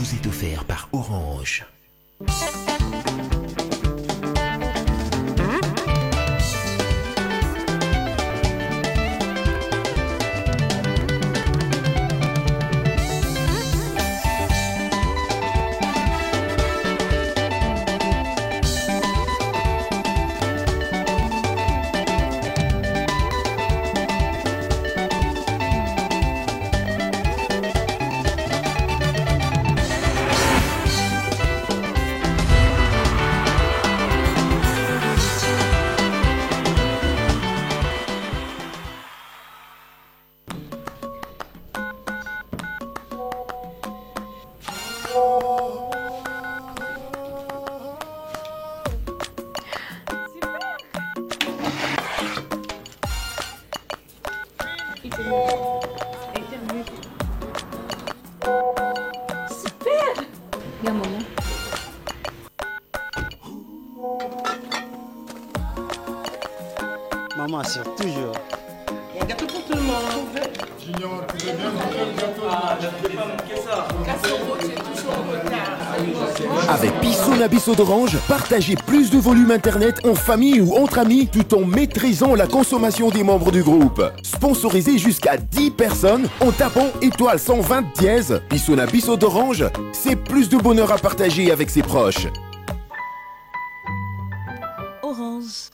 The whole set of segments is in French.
vous est offert par Orange. Super! Bien, maman. Maman assure toujours. Il y a un gâteau pour tout le monde. Junior, tu veux bien manger le gâteau? Ah, ne pouvez pas manquer ça. Cassero, tu es toujours en retard. Avec Bissona Bisso d'Orange, partagez plus de volume internet en famille ou entre amis tout en maîtrisant la consommation des membres du groupe. Sponsorisé jusqu'à 10 personnes en tapant étoile 120 dièse. Bissona Bisso d'Orange, c'est plus de bonheur à partager avec ses proches. Orange.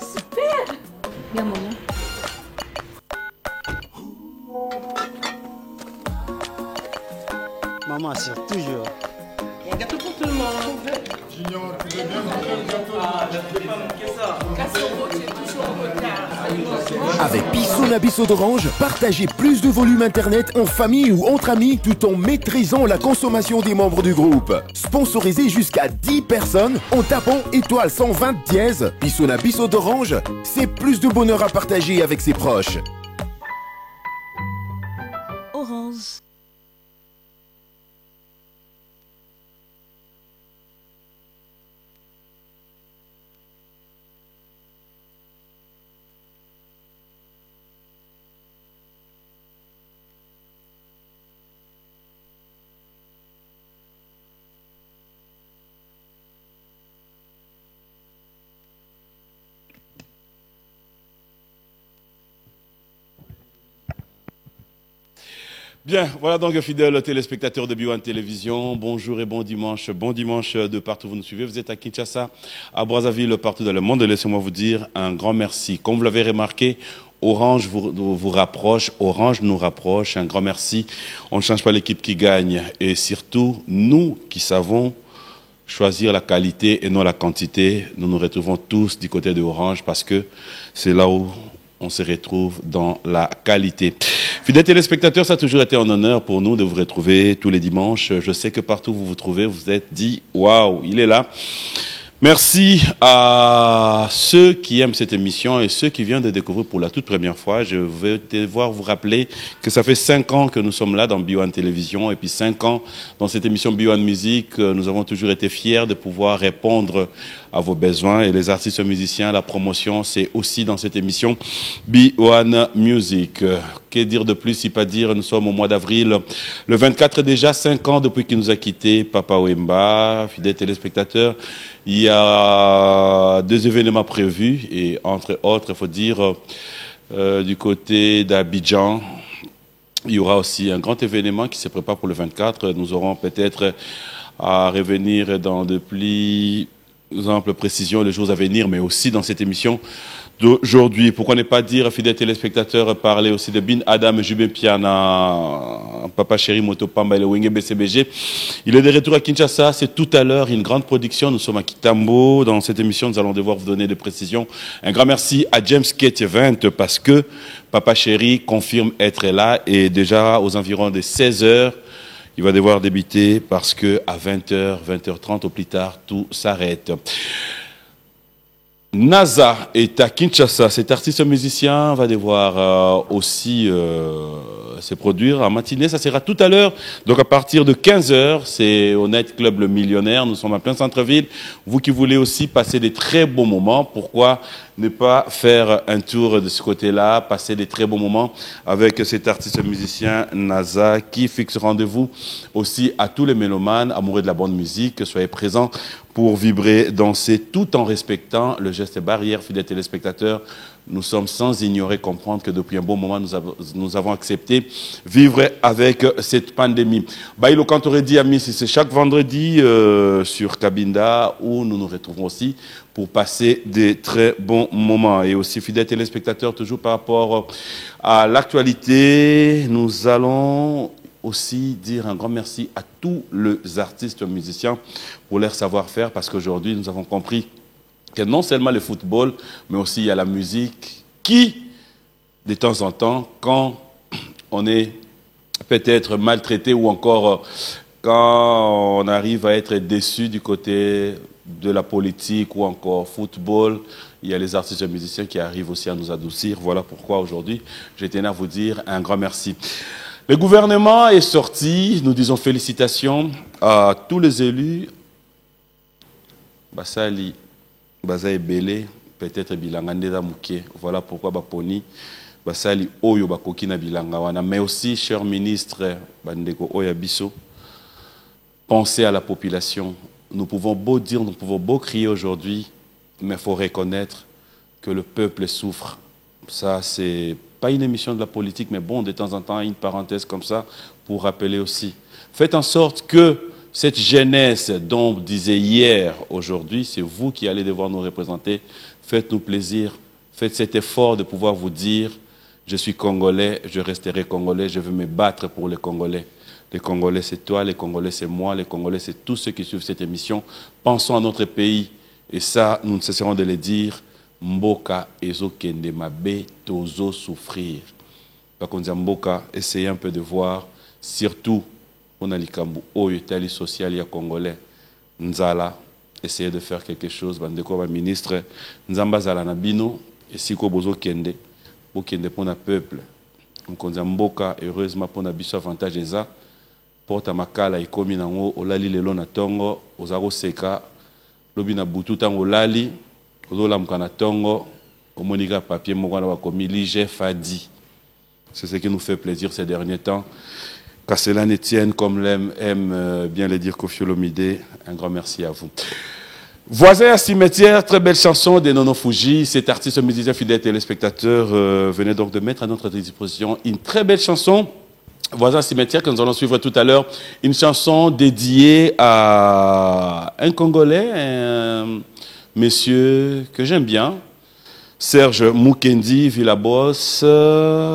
Super! Bien, maman. Maman assure toujours. Il y a un gâteau pour tout le monde. Junior, tu veux bien manger le gâteau? Ah, ne pouvez pas manquer ça. Cassero, tu es toujours en retard. Avec Bissona Bisso d'Orange, partagez plus de volume internet en famille ou entre amis tout en maîtrisant la consommation des membres du groupe. Sponsorisé jusqu'à 10 personnes en tapant étoile 120 dièse. Bissona Bisso d'Orange, c'est plus de bonheur à partager avec ses proches. Orange. Bien, voilà donc fidèles téléspectateurs de B1 Télévision, bonjour et bon dimanche de partout où vous nous suivez. Vous êtes à Kinshasa, à Brazzaville, partout dans le monde. Et laissez-moi vous dire un grand merci. Comme vous l'avez remarqué, Orange vous rapproche, Orange nous rapproche. Un grand merci. On ne change pas l'équipe qui gagne. Et surtout, nous qui savons choisir la qualité et non la quantité, nous nous retrouvons tous du côté de Orange parce que c'est là où on se retrouve dans la qualité. Fidèles téléspectateurs, ça a toujours été un honneur pour nous de vous retrouver tous les dimanches. Je sais que partout où vous vous trouvez, vous vous êtes dit « Waouh, il est là ». Merci à ceux qui aiment cette émission et ceux qui viennent de découvrir pour la toute première fois. Je vais devoir vous rappeler que ça fait 5 ans que nous sommes là dans B1 Télévision et puis 5 ans dans cette émission B1 Musique. Nous avons toujours été fiers de pouvoir répondre à vos besoins et les artistes musiciens, la promotion, c'est aussi dans cette émission B1 Music. Que dire de plus, si pas dire, nous sommes au mois d'avril, le 24 déjà, 5 ans depuis qu'il nous a quittés, Papa Wemba, fidèles téléspectateurs. Il y a 2 événements prévus et entre autres, il faut dire, du côté d'Abidjan, il y aura aussi un grand événement qui se prépare pour le 24. Nous aurons peut-être à revenir dans de plus amples précisions les jours à venir, mais aussi dans cette émission d'aujourd'hui. Pourquoi ne pas dire, fidèles téléspectateurs, parler aussi de Bin Adam, Jubin Piana, Papa Chéri, Motopamba et le Wenge BCBG. Il est de retour à Kinshasa, c'est tout à l'heure une grande production. Nous sommes à Kitambo. Dans cette émission, nous allons devoir vous donner des précisions. Un grand merci à James Kate Event parce que Papa Chéri confirme être là et déjà aux environs de 16h, il va devoir débuter parce que à 20h, 20h30 au plus tard, tout s'arrête. NASA est à Kinshasa. Cet artiste musicien va devoir aussi se produire en matinée. Ça sera tout à l'heure. Donc à partir de 15h, c'est au Night Club Le Millionnaire. Nous sommes en plein centre-ville. Vous qui voulez aussi passer des très bons moments, pourquoi ne pas faire un tour de ce côté-là, passer des très bons moments avec cet artiste musicien NASA qui fixe rendez-vous aussi à tous les mélomanes amoureux de la bonne musique. Soyez présents pour vibrer, danser, tout en respectant le geste barrière, fidèles téléspectateurs. Nous sommes sans ignorer, comprendre que depuis un bon moment, nous avons accepté vivre avec cette pandémie. Baïlo Kantoré dit, amis, c'est chaque vendredi sur Cabinda où nous nous retrouvons aussi pour passer des très bons moments. Et aussi, fidèles téléspectateurs, toujours par rapport à l'actualité, nous allons aussi dire un grand merci à tous les artistes musiciens pour leur savoir-faire, parce qu'aujourd'hui, nous avons compris que non seulement le football, mais aussi il y a la musique qui, de temps en temps, quand on est peut-être maltraité ou encore quand on arrive à être déçu du côté de la politique ou encore football, il y a les artistes et musiciens qui arrivent aussi à nous adoucir. Voilà pourquoi aujourd'hui, je tenais à vous dire un grand merci. Le gouvernement est sorti, nous disons félicitations à tous les élus. Basali, Bazaï Belé, peut-être Bilangandeza Mouké. Voilà pourquoi Baponi, Basali Oyo Bakokina Bilangawana. Mais aussi, cher ministre Bandeko Oyabiso, pensez à la population. Nous pouvons beau dire, nous pouvons beau crier aujourd'hui, mais il faut reconnaître que le peuple souffre. Ça, c'est pas une émission de la politique, mais bon, de temps en temps, une parenthèse comme ça pour rappeler aussi. Faites en sorte que cette jeunesse dont on disait hier, aujourd'hui, c'est vous qui allez devoir nous représenter. Faites-nous plaisir, faites cet effort de pouvoir vous dire, je suis Congolais, je resterai Congolais, je veux me battre pour les Congolais. Les Congolais, c'est toi, les Congolais, c'est moi, les Congolais, c'est tous ceux qui suivent cette émission. Pensons à notre pays, et ça, nous ne cesserons de le dire. Mboka ezo kende mabe tozo souffrir. Par contre, Mboka, essayez un peu de voir, surtout on a likambu oyo tali social ya congolais. Nzala, essayez de faire quelque chose. Bandeko ba ministre, Nzamba zala na bino, et si ko bozo kende, bo kende pour na peuple. On Mboka, heureusement pour na biso avantage eza. Porta makala ikomi nango olali lelo na tongo, ozako seka, lobi na butu tango olali. C'est ce qui nous fait plaisir ces derniers temps. Qu'à cela ne tienne, comme aime bien le dire Koffi Olomide, un grand merci à vous. Voisin à cimetière, très belle chanson de Nono Fuji. Cet artiste musicien fidèle téléspectateur venait donc de mettre à notre disposition une très belle chanson. Voisin à cimetière que nous allons suivre tout à l'heure. Une chanson dédiée à un Congolais, un monsieur que j'aime bien, Serge Mukendi Villabos,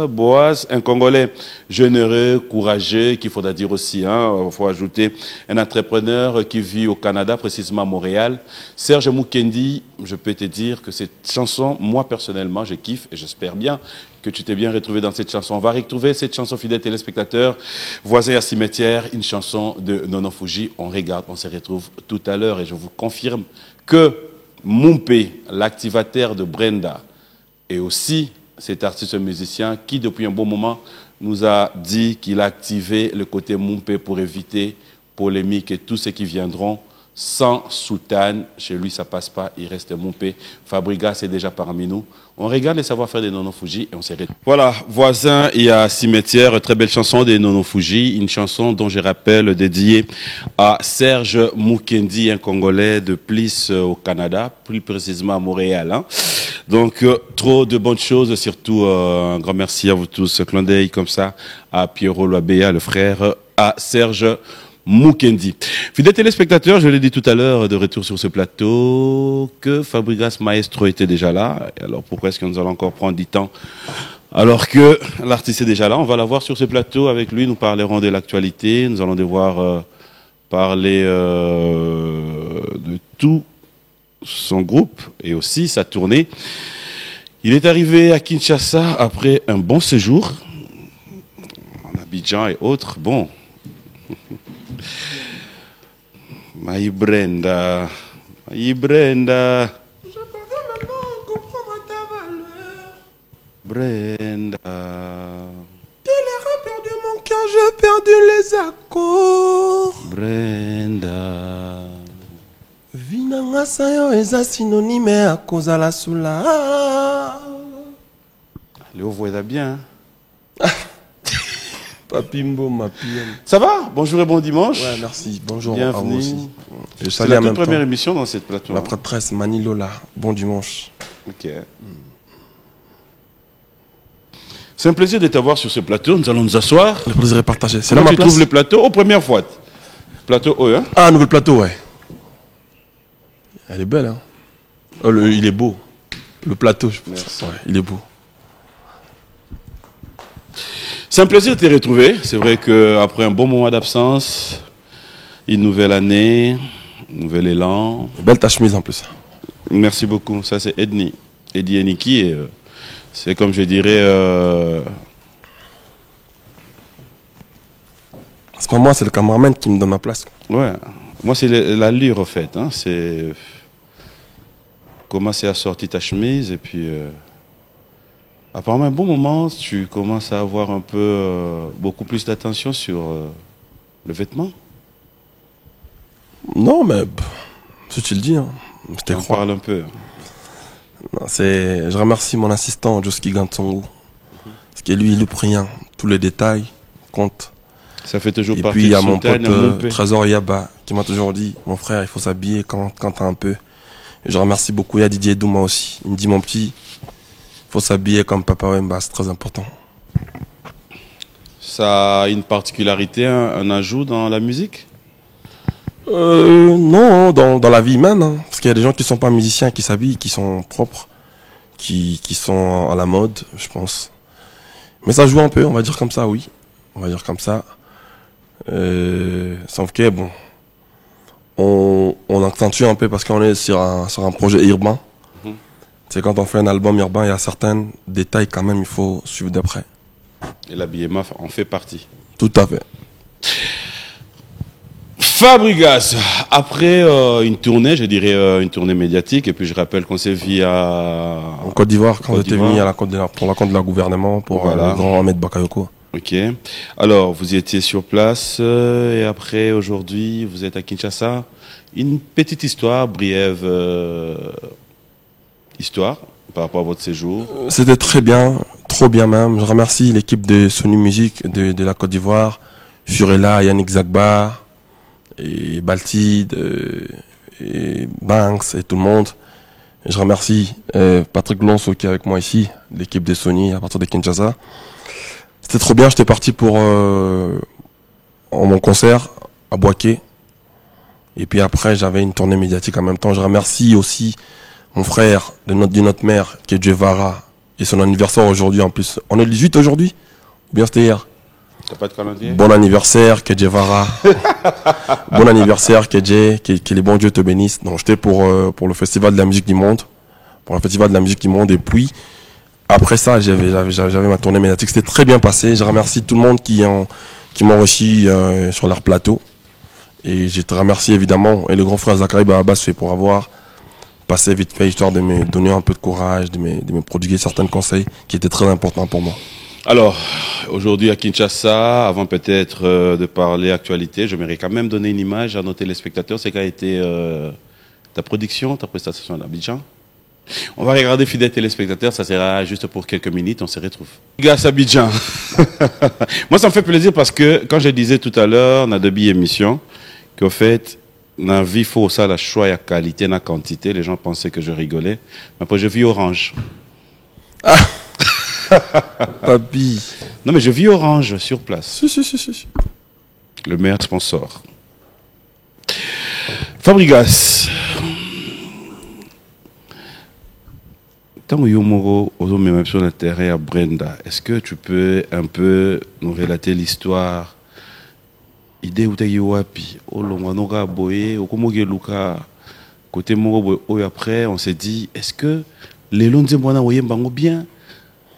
Boaz, un Congolais généreux, courageux, qu'il faudra dire aussi, il faut ajouter, un entrepreneur qui vit au Canada, précisément à Montréal. Serge Mukendi, je peux te dire que cette chanson, moi personnellement, je kiffe et j'espère bien que tu t'es bien retrouvé dans cette chanson. On va retrouver cette chanson, fidèle téléspectateur, Voisin à cimetière, une chanson de Nono Fuji. On regarde, on se retrouve tout à l'heure et je vous confirme que Mumpe, l'activateur de Brenda, et aussi cet artiste musicien qui, depuis un bon moment, nous a dit qu'il a activé le côté Mumpe pour éviter polémique et tous ceux qui viendront sans soutane. Chez lui, ça passe pas, il reste Mumpe. Fabrigas est déjà parmi nous. On regarde les savoir-faire de Nono Fuji et on s'est retrouvé. Voilà, Voisin et à cimetière, très belle chanson de Nono Fuji, une chanson dont je rappelle dédiée à Serge Mukendi, un Congolais de Plis au Canada, plus précisément à Montréal. Donc, trop de bonnes choses, surtout un grand merci à vous tous, clin d'œil comme ça à Pierrot Loabea, le frère, à Serge Mukendi. Fidèles téléspectateurs, je l'ai dit tout à l'heure, de retour sur ce plateau, que Fabrigas Maestro était déjà là. Alors pourquoi est-ce que nous allons encore prendre du temps alors que l'artiste est déjà là? On va l'avoir sur ce plateau avec lui, nous parlerons de l'actualité, nous allons devoir parler de tout son groupe et aussi sa tournée. Il est arrivé à Kinshasa après un bon séjour en Abidjan et autres. Bon. My Brenda. Brenda. De mon cœur, j'ai perdu les accords. Brenda. Vinanga sayo eza synonyme à cause à la soula. Léo, vous êtes bien. Papimbo, ma pienne. Ça va? Bonjour et bon dimanche. Ouais, merci. Bonjour à Bienvenue. vous aussi. Je C'est salue la en toute même première temps émission dans cette plateau. la prêtresse Manilola. Bon dimanche. Ok. C'est un plaisir de t'avoir sur ce plateau. Nous allons nous asseoir. Le plaisir est partagé. C'est là Comment ma tu place. trouves le plateau? Aux premières fois. Plateau haut, hein? Ah, nouvel plateau, ouais. Elle est belle, hein. Oh, il est beau. Le plateau, je pense. Merci. Ouais, il est beau. C'est un plaisir de te retrouver. C'est vrai qu'après un bon moment d'absence, une nouvelle année, un nouvel élan. Belle ta chemise en plus. Merci beaucoup. Ça, c'est Edni. Eddie Eniki. Et, c'est comme je dirais. C'est pas moi, c'est le cameraman qui me donne ma place. Ouais. Moi, c'est l'allure, en fait. Hein. C'est. Commencer à sortir ta chemise et puis. Apparemment, un bon moment, tu commences à avoir un peu. Beaucoup plus d'attention sur le vêtement. Non, mais. Si tu le dis, hein. Je te On crois. parle un peu. Non, je remercie mon assistant, Joski Gantsongo. Parce que lui, il loupe rien. Tous les détails comptent. Ça fait toujours Et partie puis, il y de a son mon pote time, un peu. Trésor Yaba qui m'a toujours dit, mon frère, il faut s'habiller quand t'as un peu. Et je remercie beaucoup. Il y a Didier Douma aussi. Il me dit, mon petit, il faut s'habiller comme Papa Wemba, c'est très important. Ça a une particularité, un ajout dans la musique? Non, dans la vie humaine. Hein. Parce qu'il y a des gens qui sont pas musiciens, qui s'habillent, qui sont propres, qui sont à la mode, je pense. Mais ça joue un peu, on va dire comme ça, oui. On va dire comme ça. Sauf que, bon, on accentue un peu parce qu'on est sur un projet urbain. C'est quand on fait un album urbain, il y a certains détails quand même, il faut suivre d'après. Et l'habillement en fait partie. Tout à fait. Fabregas, après une tournée, je dirais une tournée médiatique, et puis je rappelle qu'on s'est vu En Côte d'Ivoire, quand Côte j'étais d'Ivoire. venu pour la compte de la gouvernement, pour Voilà. le grand Ahmed Bakayoko. Ok. Alors, vous étiez sur place, et après, aujourd'hui, vous êtes à Kinshasa. Une petite histoire, briève histoire, par rapport à votre séjour. C'était très bien, trop bien même. Je remercie l'équipe de Sony Music de la Côte d'Ivoire, Furela, Yannick Zagba, et Baltide, et Banks, et tout le monde. Et je remercie Patrick Lonso qui est avec moi ici, l'équipe de Sony à partir de Kinshasa. C'était trop bien, j'étais parti pour mon concert à Boaké. Et puis après, j'avais une tournée médiatique en même temps. Je remercie aussi mon frère d'une autre mère, qui est Djevara, et son anniversaire aujourd'hui en plus. On est le 18 aujourd'hui? Ou bien c'était hier? T'as pas de calendrier? Bon anniversaire, Kedjevara. Bon anniversaire, Kedje, que les bons dieux te bénissent. Donc j'étais pour le Festival de la musique du monde. Pour le Festival de la musique du monde. Et puis, après ça, j'avais ma tournée médiatique. C'était très bien passé. Je remercie tout le monde qui m'ont reçu sur leur plateau. Et je te remercie évidemment. Et le grand frère Zachary Barabas fait pour avoir passé vite fait, histoire de me donner un peu de courage, de me prodiguer certains conseils qui étaient très importants pour moi. Alors, aujourd'hui à Kinshasa, avant peut-être de parler actualité, j'aimerais quand même donner une image à nos téléspectateurs. C'est qu'a été ta production, ta prestation à Abidjan. On va regarder, fidèles téléspectateurs, ça sera juste pour quelques minutes, on se retrouve. Gas Abidjan. Moi, ça me fait plaisir parce que, quand je disais tout à l'heure, dans Debi émission, qu'au fait, dans la vie, il faut ça, la choix, la qualité, la quantité. Les gens pensaient que je rigolais. Mais après, je vis Orange. Papi. Non, mais je vis Orange sur place. Si. Le meilleur sponsor. Fabregas. Tant que Yomoro, même sur le terrain à Brenda, est-ce que tu peux un peu nous relater l'histoire? Idée où tu es wapi? Oh, l'onganoga boye, okomoge luka, côté moro boye, après, on s'est dit, est-ce que les longs zembwana voyez bango bien?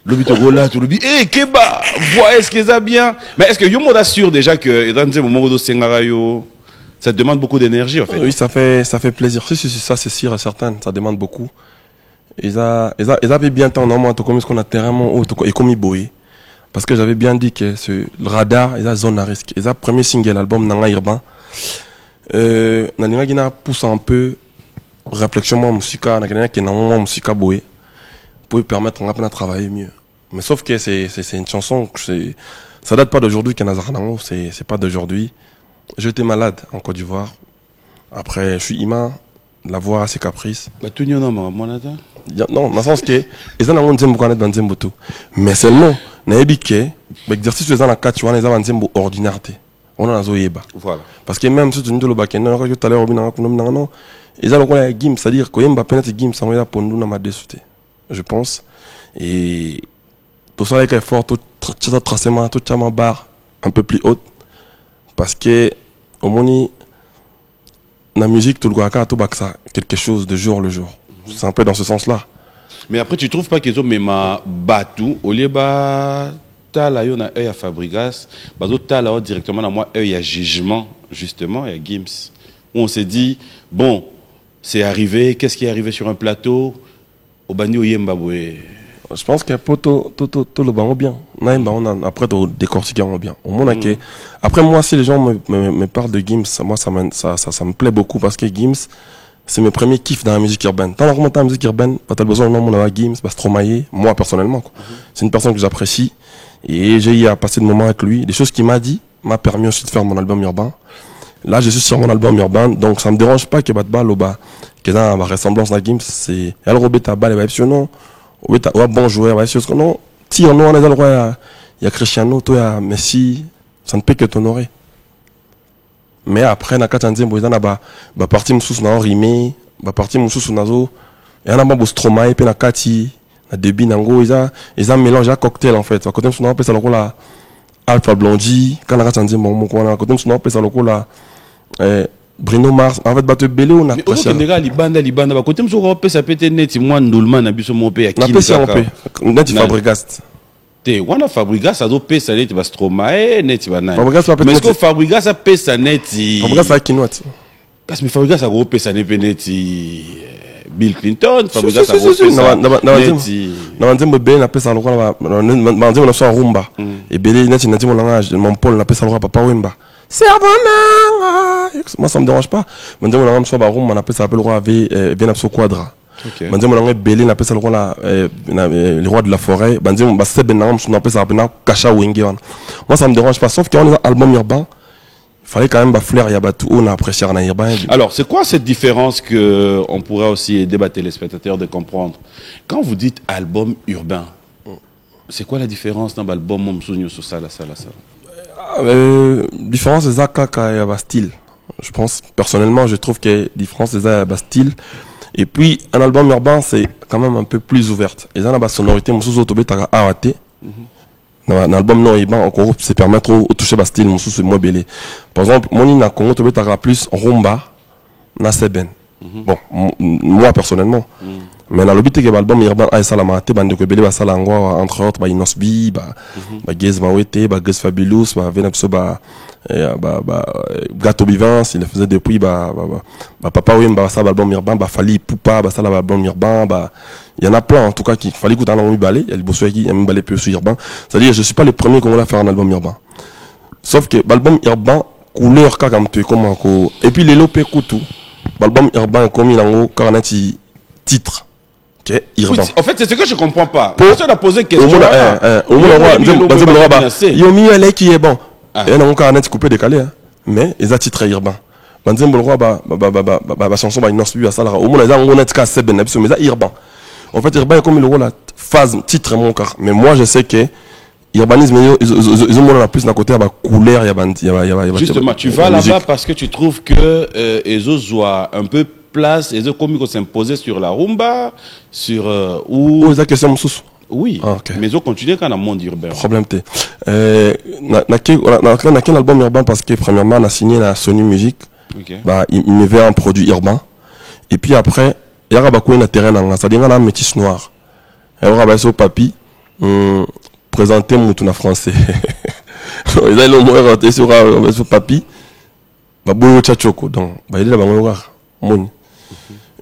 Le but là, tu le dis, eh, Keba, vois, est-ce que ça bien? Mais est-ce que Yomo assure déjà que dans le moment où ça demande beaucoup d'énergie, en fait? Oui, ça fait plaisir. Si, ça c'est sûr et certain, ça demande beaucoup. ils avaient bien tant normalement comme ce qu'on a terrain haut et comme boy parce que j'avais bien dit que le radar ils a zone à risque ils a premier single album Nanga Irban na pousse un peu réflexion musique na qui na musique boy pour permettre de travailler mieux mais sauf que c'est une chanson que ça date pas d'aujourd'hui c'est pas d'aujourd'hui. J'étais malade en Côte d'Ivoire. Après, je suis imam, la voix assez caprice. Non, dans le sens que, ils ont un nzembo dans nzembo tout. Mais seulement, l'exercice les gens 4 tu vois, ils ont un nzembo ordinaire. On a un zoyeba. Voilà. Parce que même si tu nous le bac, tout à l'heure, ils ont un gim, c'est-à-dire qu'il y a un pénètre gim, ça va pour nous dans ma dessouté. Je pense. Et tout ça est fort, tout tracement, tout ma barre un peu plus haute. Parce que, au moins, la musique, tout le gars, tout ça, quelque chose de jour le jour. C'est un peu dans ce sens-là. Mais après, tu trouves pas qu'ils ont même battu au lieu de tala yo na œil à Fabregas, bazo tala directement dans moi œil à jugement justement et à Gims. Où on s'est dit bon, c'est arrivé, qu'est-ce qui est arrivé sur un plateau au Bani au Yembabwe. Je pense que pour tout le banc bien. Après tout décortiquer bien. Au moins que après moi si les gens me parlent de Gims, moi ça me plaît beaucoup parce que Gims c'est mes premiers kiffs dans la musique urbaine. Tant qu'on entend la musique urbaine, pas t'as besoin de nom mon Gims, Stromae, moi personnellement quoi. C'est une personne que j'apprécie et j'ai eu à passer de moments avec lui, des choses qu'il m'a dit m'a permis aussi de faire mon album urbain. Là je suis sur mon album urbain donc ça me dérange pas que Batba Loba que dans ma ressemblance à Gims, c'est elle Robert Bal et non. Oui, bon joueur, non. Si on a le roi, il y a Cristiano, toi, il y a Messi, ça ne peut que t'honorer. Mais après, na katanzi mboza na ba parti mususu na rimé, ba parti mususu nazo, et on a ba Stromae pe na kati, na débit nango, ils a mélange à cocktail en fait. À côté mususu na pe ça le la Alpha Blondie, quand na katanzi mon ko na côté mususu na pe ça le Bruno Mars, en fait, bah, te belé ou n'a pas ça. Libanda, bah, côté, m'sou, pe ça peut être net, moi, Ndulman, na biso, mon père, qui n'a pas net, Fabregas. Te, wana Fabregas, ça doit payer ça net, bah, Stromae, net, bah, na. Mais est-ce que Fabregas, ça paye ça net, Fabregas, a qui note? Parce que Fabregas, ça doit payer ça net, Bill Clinton, Fabregas, ça doit payer ça net. Non, on dit, ben, appelle ça, on dit, on a ça, rumba. Et belé, net, il a dit, mon langage, mon Paul, appelle ça, papa, Wemba. Moi ça me dérange pas. Maintenant on a soit baroum on appelle ça le roi Venapso Quadra. Maintenant on a belé on appelle ça le roi le roi de la forêt. Maintenant on c'est benam on appelle ça Kacha Wenge. Moi ça me dérange pas sauf qu'on a un album urbain. Il fallait quand même flair il y a tout on a apprécié en urbain. Alors c'est quoi cette différence que on pourrait aussi débattre les spectateurs de comprendre. Quand vous dites album urbain, c'est quoi la différence dans l'album Momsounyo sur ça. Différence des Akaka et style. Je pense, personnellement, je trouve que différence des style. Et puis, un album urbain, c'est quand même un peu plus ouverte. Et dans la sonorité, mon sous autobé t'as arrêté. Dans un album non urbain, encore, c'est permettre de toucher le style, mon sous c'est moins belé. Par exemple, mon ina Congo, autobé t'as plus rumba, na seben. Bon, moi, personnellement. Mais dans le but que l'album urbain a ça la maté bande que belé ba sala ngwa entre autres ba Inosbi ba Gez Mawete ba Gez Fabulous ba Venapso ba Gato Bivance il faisait depuis ba Papa Wemba ça l'album urbain ba Fali Poupa ba ça l'album urbain ba il y en a plein en tout cas qui fallait écouter un balé il y a le bosso qui aime balé plus urbain c'est-à-dire je suis pas le premier qu'on va faire un album urbain sauf que l'album urbain couleur comme tu comment et puis les lopé tout l'album urbain comme il en haut carnati titre. Oui, en fait, c'est ce que je comprends pas. Personne n'a posé question. Il y a mis un qui est bon. Et on a encore un coupé décalé. Mais ils ont titré urbain. Banzem le roi ba chanson ba Inosbi ba sala. Au moins ils ont un cas c'est ben mais ça urbain. En fait urbain comme le rôle la phase titre mon car. Mais moi je sais que urbanisme ils ont la plus d'un côté ba couleur il y a justement tu vas là-bas parce que tu trouves que ils ont un peu place et comme ils s'imposer sur la rumba sur ou la question sous oui mais ils ont continué quand dans le monde urbain problème t na quel album urbain parce que premièrement on a signé la Sony Music bah il me veut un produit urbain et puis après il y a ba un terrain dans ça dit on a métis noir et on va sur papi présenter mon tout en français ils ont le mot raté sur papi bah boyo tchachoko donc bah il est là ba mon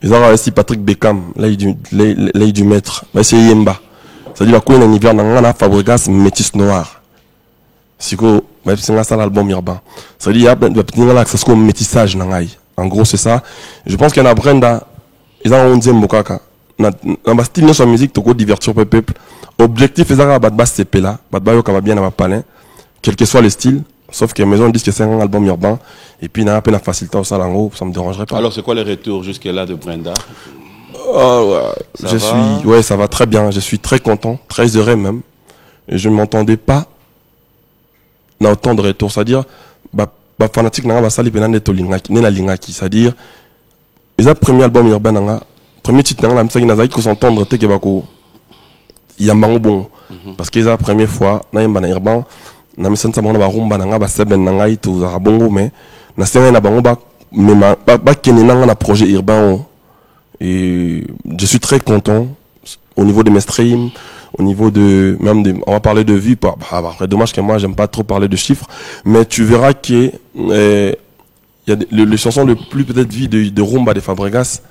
Ils ont aussi Patrick Beckham, là il du maître. Mais c'est Yemba. C'est-à-dire la Queen en hiver, dans Fabregas métis noir. C'est que, c'est ça l'album urbain. C'est-à-dire, il y a un métissage. En gros, c'est ça. Je pense qu'il y a Brenda, ils ont un deuxième Mokaka. Dans le style de sa musique, tu peux divertir le peuple. Objectif, c'est ça, c'est là. Badba, bien dans palais. Quel que soit le style. Sauf que maison disent que c'est un album urbain. Et puis, il y a un peu la facilité au ça, en gros, ça me dérangerait pas. Alors, c'est quoi les retours jusque-là de Brenda? Ça va très bien. Je suis très content, très heureux même. Et je ne m'entendais pas dans autant de retours. C'est-à-dire, fanatique n'a sali penane to lingaki, ne la lingaki. C'est-à-dire, ils ont le premier album urbain n'a, premier titre n'a, même ça, ils n'ont s'entendre te que bako, yambango bon. Parce qu'ils ont la première fois, na yamba urbain, na mission sa bana ba rumba n'a, ba seben n'a, ils tout za bongo mais, na sena na bango ba kene n'a na projet urbain. Et je suis très content au niveau de mes streams, au niveau de même on va parler de vues. Après, dommage que moi j'aime pas trop parler de chiffres, mais tu verras que il y a les chansons le plus peut-être vues de Rumba de Fabregas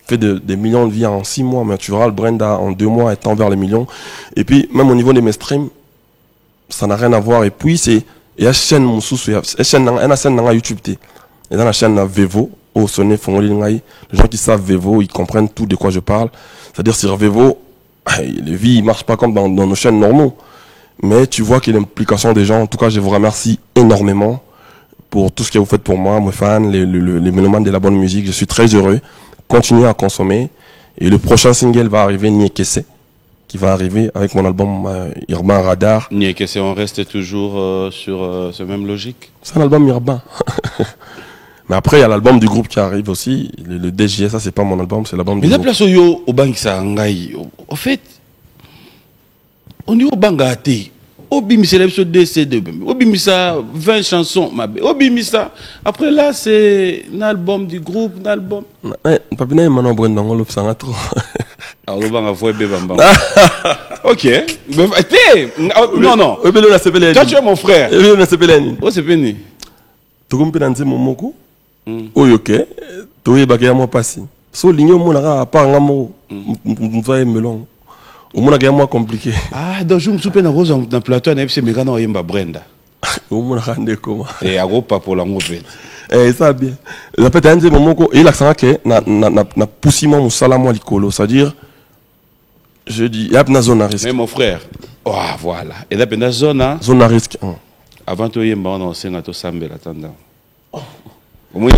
fait des millions de vues en 6 mois, mais tu verras le Brenda en 2 mois étant vers les millions. Et puis même au niveau de mes streams, ça n'a rien à voir. Et puis c'est il y a chaîne mon sous, il y a chaîne dans YouTube et dans la chaîne Vevo. Oh, sonné, les gens qui savent Vevo, ils comprennent tout de quoi je parle. C'est-à-dire, sur Vevo, les vies ne marchent pas comme dans nos chaînes normaux. Mais tu vois qu'il y a l'implication des gens. En tout cas, je vous remercie énormément pour tout ce que vous faites pour moi, mes fans, les mélomanes de la bonne musique. Je suis très heureux. Continuez à consommer. Et le prochain single va arriver, Niekese, qui va arriver avec mon album Urbain Radar. Niekese, on reste toujours sur ce même logique. C'est un album urbain. Mais après, il y a l'album du groupe qui arrive aussi. Le DJS, ça, c'est pas mon album, c'est l'album du groupe. Mais la place au Bangsa Ngai, en fait, on est au Bangate. Au Bimisa, l'épisode DC2. Au Bimisa, 20 chansons. Au Bimisa. Après là, c'est un album du groupe, un album. Papi, n'a pas de nom, on l'a trop. Alors, on va voir Bébamba. Ok. Non. Toi, tu es mon frère. Oh, c'est béni. Tu comprends dans ce moment oyoke toyebaka ya mwa pasi so lingi omonaka apart nga moko moto ayemelongo omonaka ya mwa compliqué. Donc je me souviens na plateau na fc meka na oyemba Brenda omonaka ndeko et agopa pour la mauvaise ça bien ça peut être un moment ko elakisanga ke na pusi mwa mosala mwa likolo, c'est-à-dire je dis yap na zone à risque. Mais mon frère, voilà, et là na zone à risque avant toyemba on osenga to sambela tanda. Amen.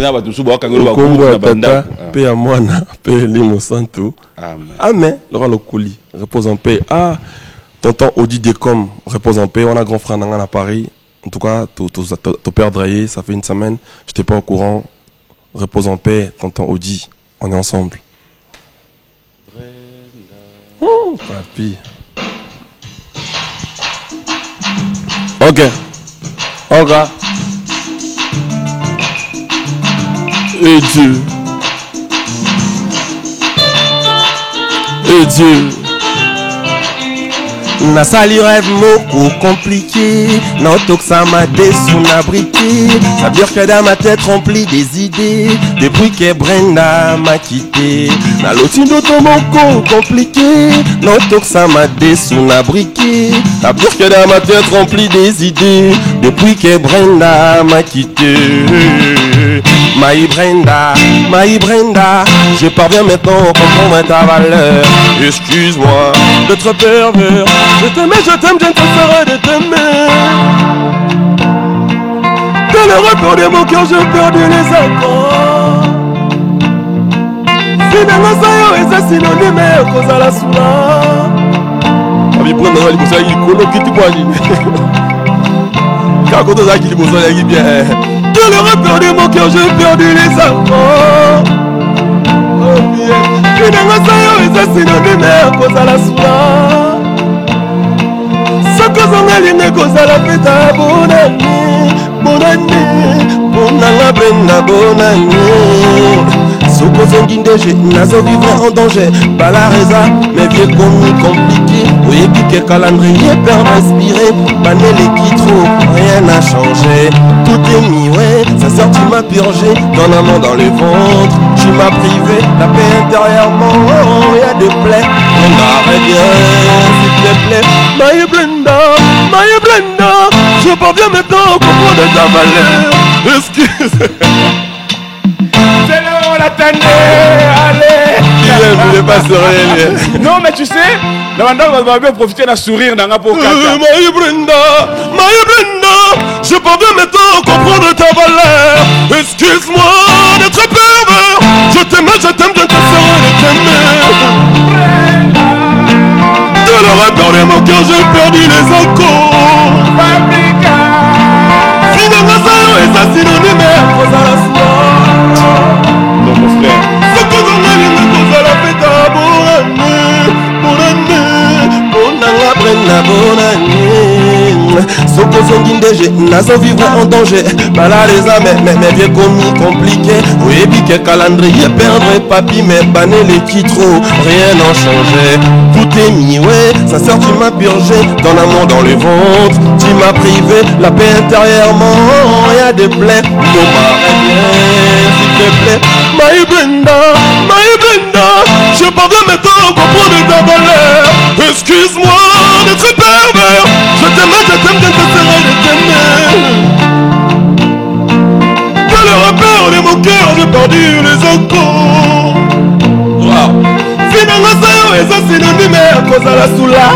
Amen. Laura Lokuli, repose en paix. Ah, tonton Audi Decom, repose en paix. On a grand frère Nangan à Paris. En tout cas, ton père Draye, ça fait une semaine. Je n'étais pas au courant. Repose en paix, tonton Audi. On est ensemble. Papi. Ok. Et Dieu. Na sali rêve moko compliqué, non que ça m'a déçu, n'a briqué. Ça veut dire que dans ma tête remplie des idées, depuis que Brenda m'a quitté. Na l'outil d'auto moko compliqué, non que ça m'a déçu, n'a briqué. Ça veut dire que dans ma tête remplie des idées, depuis que Brenda m'a quitté. My Brenda, je parviens maintenant à comprendre ta valeur. Excuse-moi d'être pervers. Je t'aime, je ne te ferai de t'aimer. Dans le repos de mon cœur, j'ai perdu les accords. Finalement, ça y est, c'est synonyme à cause de la soula. Ami, prends dans l'immobilier, il connaît qui tu vois. Quand on a qui l'immobilier, il est bien. Dans le repos de mon cœur, j'ai perdu les accords. Oh bien. Finalement, ça y est, c'est synonyme à cause de la soula. Kozongaline kozala peta bonani bonanga Brenda bonani sokozongi ndeje nazo vivre en danger bala reza mes vieux commis compliqués oyebi que calendrier perd respirer banele qui trop rien n'a changé tout est mis ouais sa sœur tu m'as purgé ton amant dans le ventre Tu m'as privé la paix intérieurement, il y a des plaies. On arrête bien, s'il te plaît. My Brenda, je parviens maintenant à comprendre ta valeur. Excuse. C'est là où on l'attendait, allez. Il voulait pas sourire. Non, mais tu sais, la bande on va bien profiter d'un sourire dans un pot caca. My Brenda, je parviens maintenant à comprendre ta valeur. Excuse-moi d'être pervers. Je t'aime, je te serai de t'aimer. De leur accorder mon cœur, j'ai perdu les encos. Finalement, ça est ça synonyme, cause à la soie. Non, mon frère. Ce que l'on a dit, cause à la fête à bonne année. Bonne année. Ce que l'on dit, nazo vivre en danger. Bala les âmes, mais vieux commis compliqué. Oui, puis que calendrier, perdre papy, mais banner les trop. Rien n'a changé. Tout est mis, ouais. Ça sert, tu m'as purgé. Ton amour dans le ventre. Tu m'as privé la paix intérieurement. Il y a des plaies. Non, m'arrête bien, s'il te plaît. My Brenda, je parviens maintenant à comprendre ta valeur. Excuse-moi d'être pervers. Je t'aime, je serai de t'aimer. De le repère de mon cœur, j'ai perdu les encos. Wow. Finalement, ça y est, ça synonyme à cause à la soula.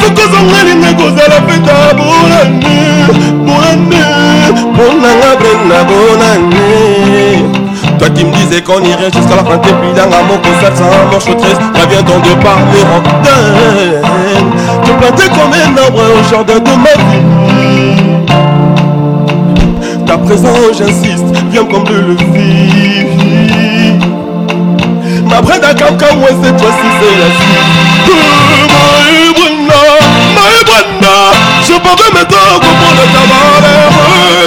Ce que ça m'a dit, cause à la fête à bonne année. Bonne année. Toi qui me disais qu'on irait jusqu'à la fin, t'es plus dans mon concert sans manche triste. Reviens donc de par mes rondins. Tu plantais comme un arbre au jardin de ma vie. Ta présence, j'insiste, viens comme de le vivre. Ma Brenda, comme moi, cette fois-ci, c'est la suite. My Brenda, je parviens maintenant à comprendre ta valeur.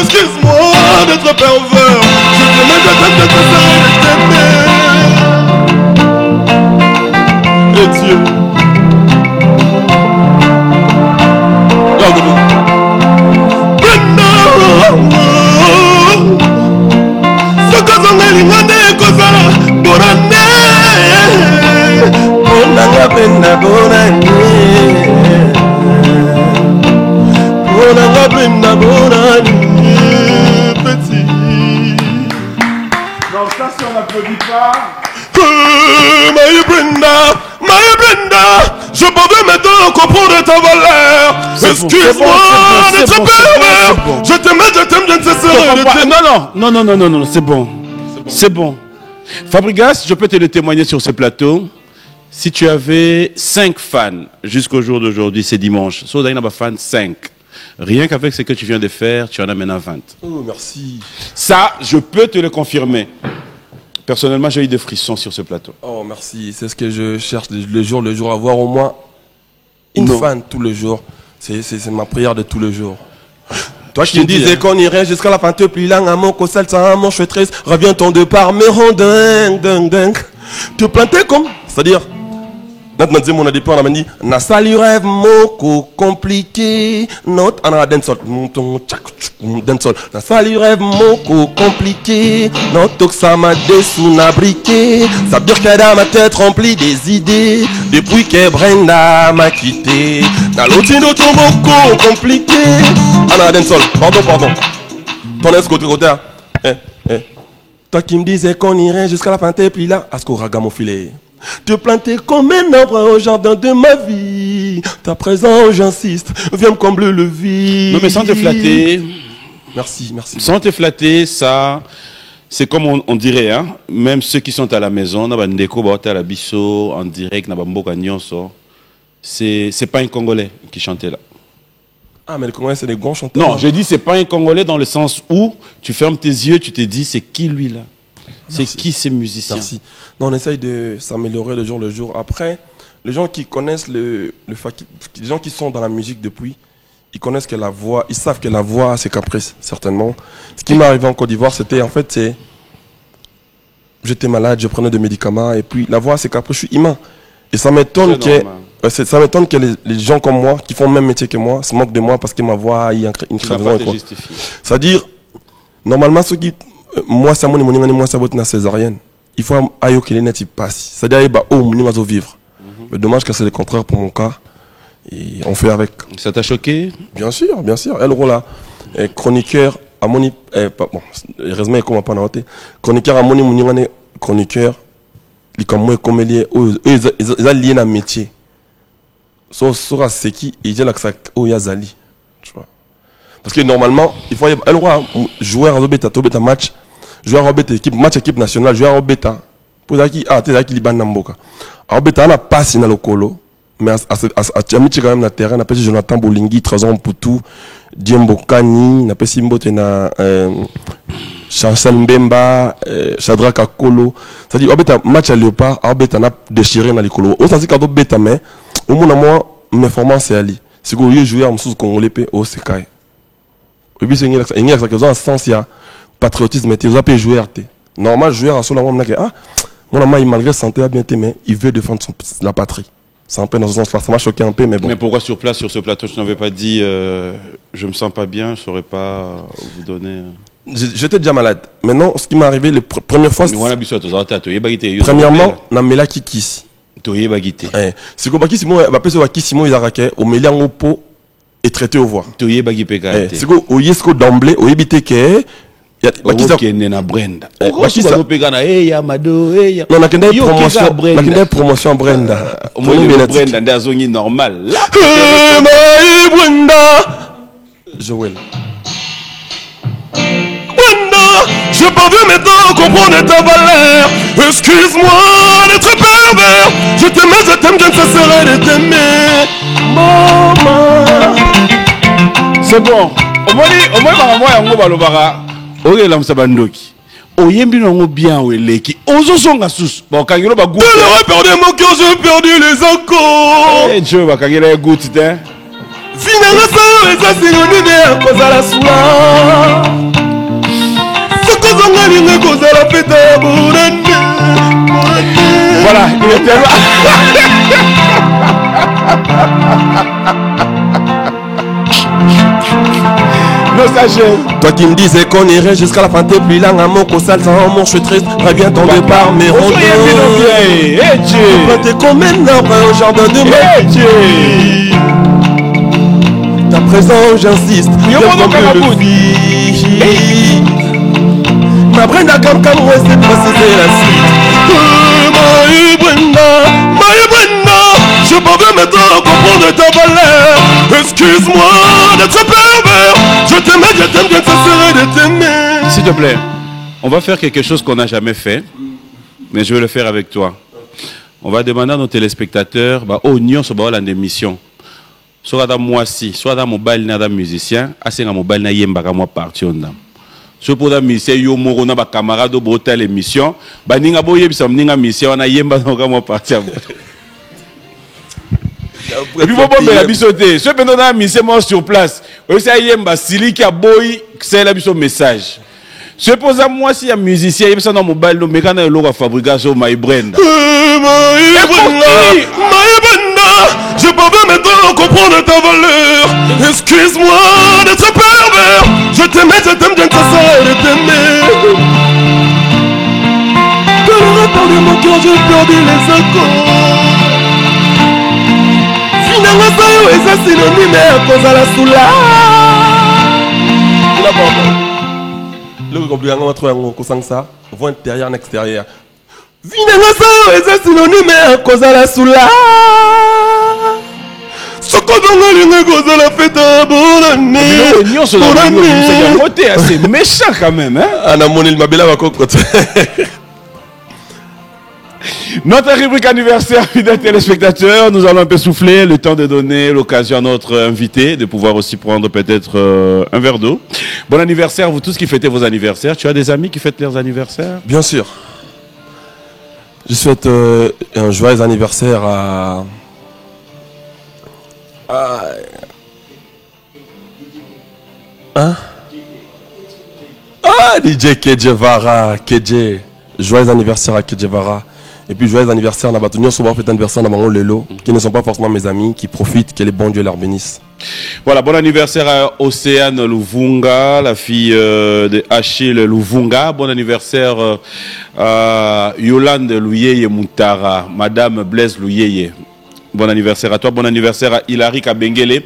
Excuse-moi d'être pervers. Je t'aimais, je serai de t'aimer. Et Dieu. Regarde-moi. Brenda, ce que j'en ai l'ingane, cause à la bonne année. Bonne année, bonne année. Bonne année, petit. Non, ça, si on n'applaudit pas. My Brenda, je parviens maintenant à comprendre ta valeur. Excuse-moi d'être pervers. Je t'aime, je ne cesserai de t'aimer. Non, c'est bon. C'est bon. Fabregas, je peux te le témoigner sur ce plateau. Si tu avais 5 fans jusqu'au jour d'aujourd'hui, c'est dimanche. So, il y a des fans 5. Rien qu'avec ce que tu viens de faire, tu en as maintenant 20. Oh, merci. Ça, je peux te le confirmer. Personnellement, j'ai eu des frissons sur ce plateau. Oh, merci. C'est ce que je cherche le jour, avoir au moins une fan tout le jour. C'est ma prière de tout le jour. Toi, je te disais qu'on irait jusqu'à la fin, te plie là, à mon cossal, ça, à mon chouettresse. Reviens-t'en de par mes rondins, dingue. Te plantais comme, c'est-à-dire, Notre mon a dit on a dit na sali rêve moko compliqué not ana dancehall dancehall na sali rêve moko compliqué not ça m'a dessous na briqué ça veut dire qu'elle a ma tête remplie des idées depuis que Brenda m'a quitté na l'otino tout moko compliqué ana dancehall pardon ton côté toi qui me disais qu'on irait jusqu'à la fin t'es puis là à ce qu'on raga mon filet. Te planter comme un arbre au jardin de ma vie. Ta présence, j'insiste, viens me combler le vide. Non mais sans te flatter. Merci. Sans te flatter, ça, c'est comme on dirait, hein. Même ceux qui sont à la maison, na bandeko baota la biso en direct, na bamboka nyonso. C'est pas un Congolais qui chantait là. Ah mais les Congolais c'est des grands chanteurs. Non, je dis c'est pas un Congolais dans le sens où tu fermes tes yeux, tu te dis c'est qui lui là. C'est qui ces musiciens? Merci. Non, on essaye de s'améliorer de jour le jour. Après, les gens qui connaissent les gens qui sont dans la musique depuis, ils connaissent que la voix, ils savent que la voix a ses caprices, certainement. Ce qui m'est arrivé en Côte d'Ivoire, c'était en fait, j'étais malade, je prenais des médicaments, et puis la voix a ses caprices, je suis humain. Et ça m'étonne que les gens comme moi, qui font le même métier que moi, se moquent de moi parce que ma voix a une crève. C'est-à-dire, normalement, ceux qui Moi, ça, moi, ça, c'est césarienne. Il faut ayo qu'il net il passe. C'est-à-dire, il va au vivre. Mais dommage que c'est le contraire pour mon cas. Et on fait avec. Ça t'a choqué? Bien sûr, bien sûr. Elle rôle là. Chroniqueur, à mon bon, heureusement, il commence pas à noter. Chroniqueur, à mon chroniqueur, il comme moi, comme il est, ils ont lié un métier. Sora c'est qui, il dit là que ça, oh, Yazali. Tu vois. Parce que normalement, il faut, elle rôle jouer à Robeta, Tobeta match. Jouer à Robeta équipe, match équipe nationale, jouer à Robeta. Pour ça qui, t'es qui Liban Namboka. À Robeta, on a pas signé le colo. Mais à Tiamiti quand même na terrain, on appelle Jonathan Bolingui, Trésor Poutou, Diembo Kani, on appelle Simbote na Chancel Mbemba, Shadrach Akolo. C'est-à-dire, Robeta match à Léopard, Robeta n'a déchiré dans les colos. Au sens que Beta mais au moins moi, mes formances c'est Ali. C'est que vous jouez en sous congolais au Sekai. Et puis c'est une exact que dans ce sens il y a patriotisme, mais tu as jouer RT. Normal joueur à cela moi mon amant il malgré santé a bien été mais il veut défendre la patrie. C'est un peu dans ce sens-là, ça m'a choqué un peu, mais bon. Mais pourquoi sur place, sur ce plateau, je n'avais pas dit je me sens pas bien, je saurais pas vous donner. J'étais déjà malade. Maintenant, ce qui m'est arrivé, la première fois. Premièrement, na mela kikisi. C'est que baki Simon, va peser baki Simon Izarake, au meli en pot et traité au voix. C'est que au yesko d'emblée, au yebite ke. Na Brenda. Non, na kende promotion Brenda. Brenda ndazongi normal. Brenda. Joël. Brenda, j'ai pas vu maintenant comprendre ta valeur. Excuse-moi d'être pervers. Je t'aime, je ne cesserai de t'aimer. Maman. C'est bon. Au moins, yango balobara. Oye la msabandoki. Oyembi nango bien weleki. Ozo songa sus. Ba kangelo ba goût. J'ai perdu mon cœur, j'ai perdu les accords. Eh Dieu ba kangelo ya goût te. Finalement ça est synonyme à cause à la soie. Ce que j'en ai ligne cause à la fête voilà, il est tellement toi qui me disais qu'on irait jusqu'à la fin, t'es plus là, un mot qu'au sale sans mon, je suis triste, reviens ton départ, mais on t'es comme un arbre au jardin de mon Dieu. Ta présence, j'insiste, ma Brenda comme moi, c'est préciser la suite. My Brenda, je peux maintenant comprendre ta valeur. Excuse-moi d'être pervers. Je t'aime, je ne cesserai de t'aimer. S'il te plaît, on va faire quelque chose qu'on n'a jamais fait, mais je vais le faire avec toi. On va demander à nos téléspectateurs, oh, nous sommes dans l'émission. Soit dans moi si, soit dans mon bal, dans musicien, assez dans mon bal, dans yemba, moi parti on dame. Soit pour la mission, yo moro na ba camarade de brotel émission, ba ninga boye bisam ninga mission na yemba dans moi parti. Et puis bon la bisoté, soit pendant la mission moi sur place, aussi yemba sili qui a boy, c'est la biso message. Soit pour ça moi si un musicien, il dans mon bal, no mécana le logo fabrication My Brenda. Je peux maintenant comprendre ta valeur. Excuse-moi d'être pervers. Je t'aime, je ne cesserai de t'aimer. De le perdu mon cœur, j'ai perdu les accords. Finalement, ça y est, c'est synonyme à cause à la soula. Le compliqué, on va trouver un coup ça. Voix intérieure, extérieure. Finalement, ça y est, c'est synonyme à cause à la soula. C'est méchant quand même, hein? Notre rubrique anniversaire, fidèles téléspectateurs, nous allons un peu souffler, le temps de donner l'occasion à notre invité de pouvoir aussi prendre peut-être un verre d'eau. Bon anniversaire, vous tous qui fêtez vos anniversaires. Tu as des amis qui fêtent leurs anniversaires? Bien sûr. Je souhaite un joyeux anniversaire à... DJ Kedjevara, Kedje. Joyeux anniversaire à Kedjevara. Et puis joyeux anniversaire à Nabatunion, sur fait anniversaire à Maman Lelo, qui ne sont pas forcément mes amis, qui profitent, que les bons dieux leur bénissent. Voilà, bon anniversaire à Océane Louvunga, la fille de Achille Louvunga. Bon anniversaire à Yolande Louyeye Moutara, Madame Blaise Louyeye. Bon anniversaire à toi, bon anniversaire à Hilary Kabengele,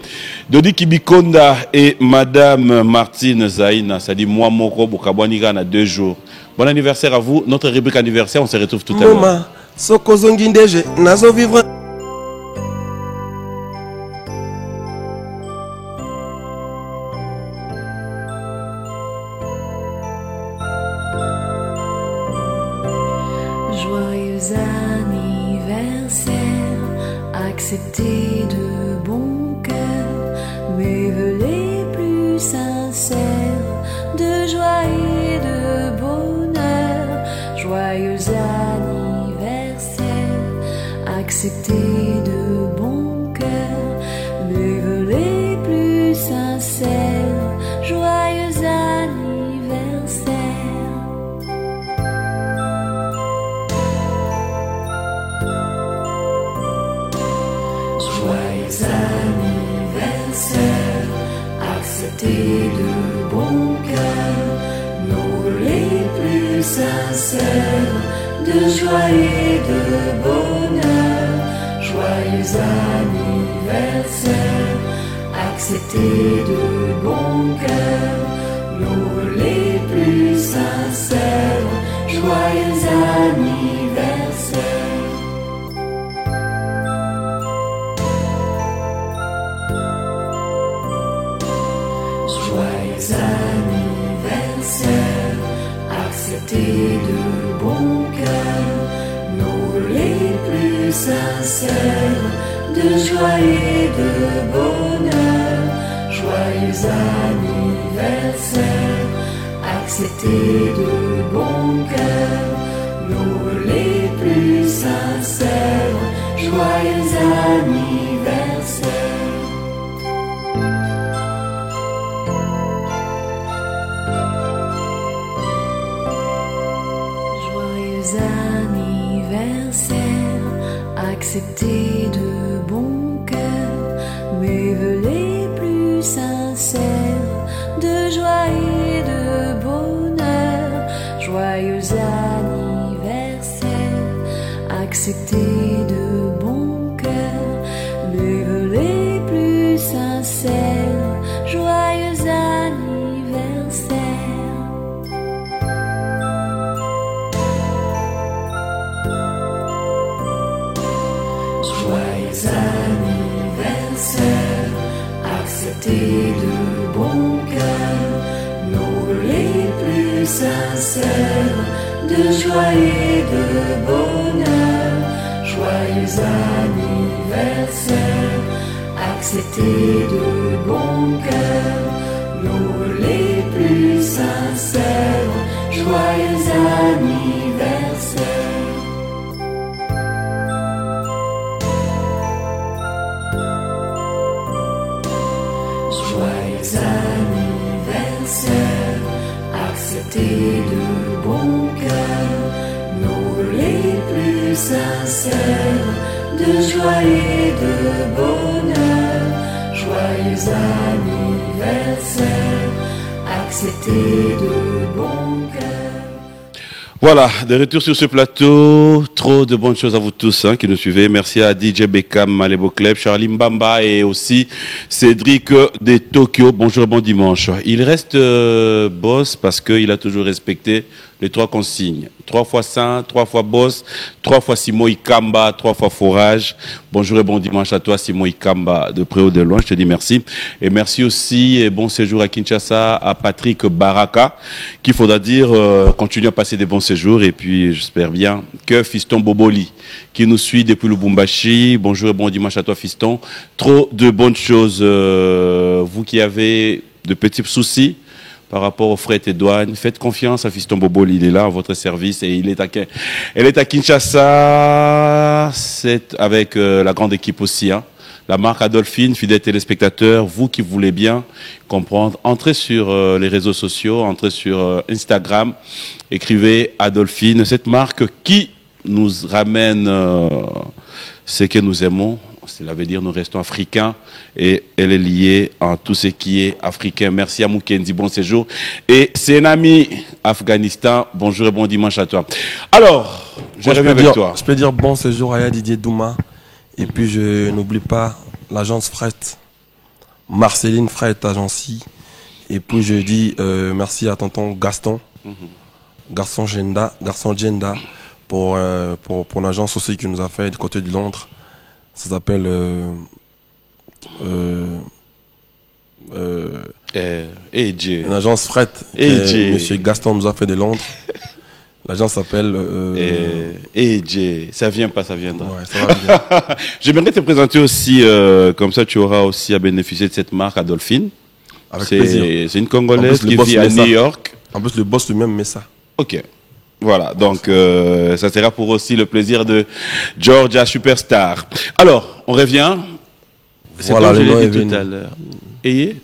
Dodi Kibikonda et Madame Martine Zaina. Ça dit moi, Moko, Bokabwaniga, na 2 jours. Bon anniversaire à vous. Notre rubrique anniversaire, on se retrouve tout à l'heure. Moma, Sokozongindeje, Nazo vivre. Joyeux anniversaire, accepté de bon cœur mes vœux les plus sincères de joie et de bonheur. Joyeux anniversaire, accepté de bon cœur mes vœux les plus sincères. Joyeux anniversaire. Joyeux anniversaire, accepté de bon cœur nos vœux les plus sincères de joie et de bonheur. Joyeux anniversaire, accepté de bon cœur nos vœux les plus sincères. Joyeux anniversaire. Joyeux anniversaire, accepté de bon cœur nos vœux les plus sincères de joie et de bonheur. Joyeux anniversaire, accepté de bon cœur nos vœux les plus sincères. Joyeux anniversaire. Joyeux anniversaire, accepté de bon cœur mes vœux les plus sincères de joie et de bonheur. Joyeux anniversaire, accepté de bon cœur mes vœux les plus sincères. Joyeux anniversaire. Joyeux anniversaire, accepté de bon cœur nos vœux les plus sincères de joie et de bonheur. Joyeux anniversaire, accepté de bon cœur nos vœux les plus sincères. Joyeux anniversaire. Joyeux anniversaire, accepté de bon cœur nos vœux les plus sincères de joie et de bonheur. Joyeux anniversaire, accepté de bon cœur. Voilà, de retour sur ce plateau, trop de bonnes choses à vous tous qui nous suivez. Merci à DJ Beckham, Malebo Club, Charlie Mbamba et aussi Cédric de Tokyo. Bonjour, bon dimanche. Il reste boss parce qu'il a toujours respecté les 3 consignes. 3 fois saint, 3 fois boss, 3 fois Simon Ikamba, 3 fois forage. Bonjour et bon dimanche à toi Simon Ikamba, de près ou de loin, je te dis merci. Et merci aussi et bon séjour à Kinshasa à Patrick Baraka, qu'il faudra dire continue à passer des bons séjours. Et puis j'espère bien que Fiston Boboli, qui nous suit depuis Lubumbashi, bonjour et bon dimanche à toi Fiston. Trop de bonnes choses, vous qui avez de petits soucis par rapport aux frais et douanes, faites confiance à Fiston Boboli, il est là à votre service et elle est à Kinshasa, c'est avec la grande équipe aussi, la marque Adolphine, fidèles téléspectateurs, vous qui voulez bien comprendre, entrez sur les réseaux sociaux, entrez sur Instagram, écrivez Adolphine, cette marque qui nous ramène ce que nous aimons, Cela veut dire nous restons africains et elle est liée en tout ce qui est africain. Merci à Moukendi, bon séjour. Et c'est un ami Afghanistan, bonjour et bon dimanche à toi. Alors, je reviens avec toi. Je peux dire bon séjour à Didier Douma. Et puis je n'oublie pas l'agence Fret, Marceline Fret Agency. Et puis je dis merci à tonton Gaston, Garçon Genda, pour l'agence aussi qui nous a fait du côté de Londres. Ça s'appelle une agence fret. Monsieur Gaston nous a fait de Londres. L'agence s'appelle ça vient pas, ça viendra. Ouais, ça va bien. J'aimerais te présenter aussi, comme ça tu auras aussi à bénéficier de cette marque Adolphine. Avec plaisir. C'est une Congolaise qui vit à New York. En plus, le boss lui-même met ça. Ok. Voilà, donc ça sera pour aussi le plaisir de Georgia Superstar. Alors, on revient. C'est voilà, comme je l'ai dit tout à l'heure. Ayez.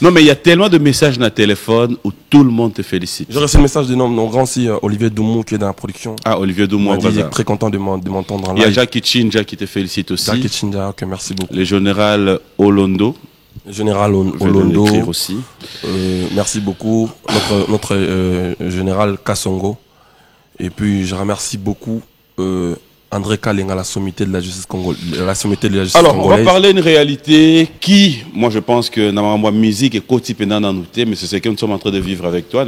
Non, mais il y a tellement de messages dans le téléphone où tout le monde te félicite. J'ai reçu le message de mon grand aussi, Olivier Doumou, qui est dans la production. Ah, Olivier Doumou, il est très content de m'entendre en live. Il y a Jackie Chinja qui te félicite aussi. Jackie Chinja, ok, merci beaucoup. Le général Olondo. Général Olondo aussi. Merci beaucoup. Notre général Kassongo. Et puis je remercie beaucoup André Kalenga, la sommité de la justice congolaise. Alors, on va parler d'une réalité qui, moi je pense que normalement musique est quotidien dans nous, mais c'est ce que nous sommes en train de vivre avec toi.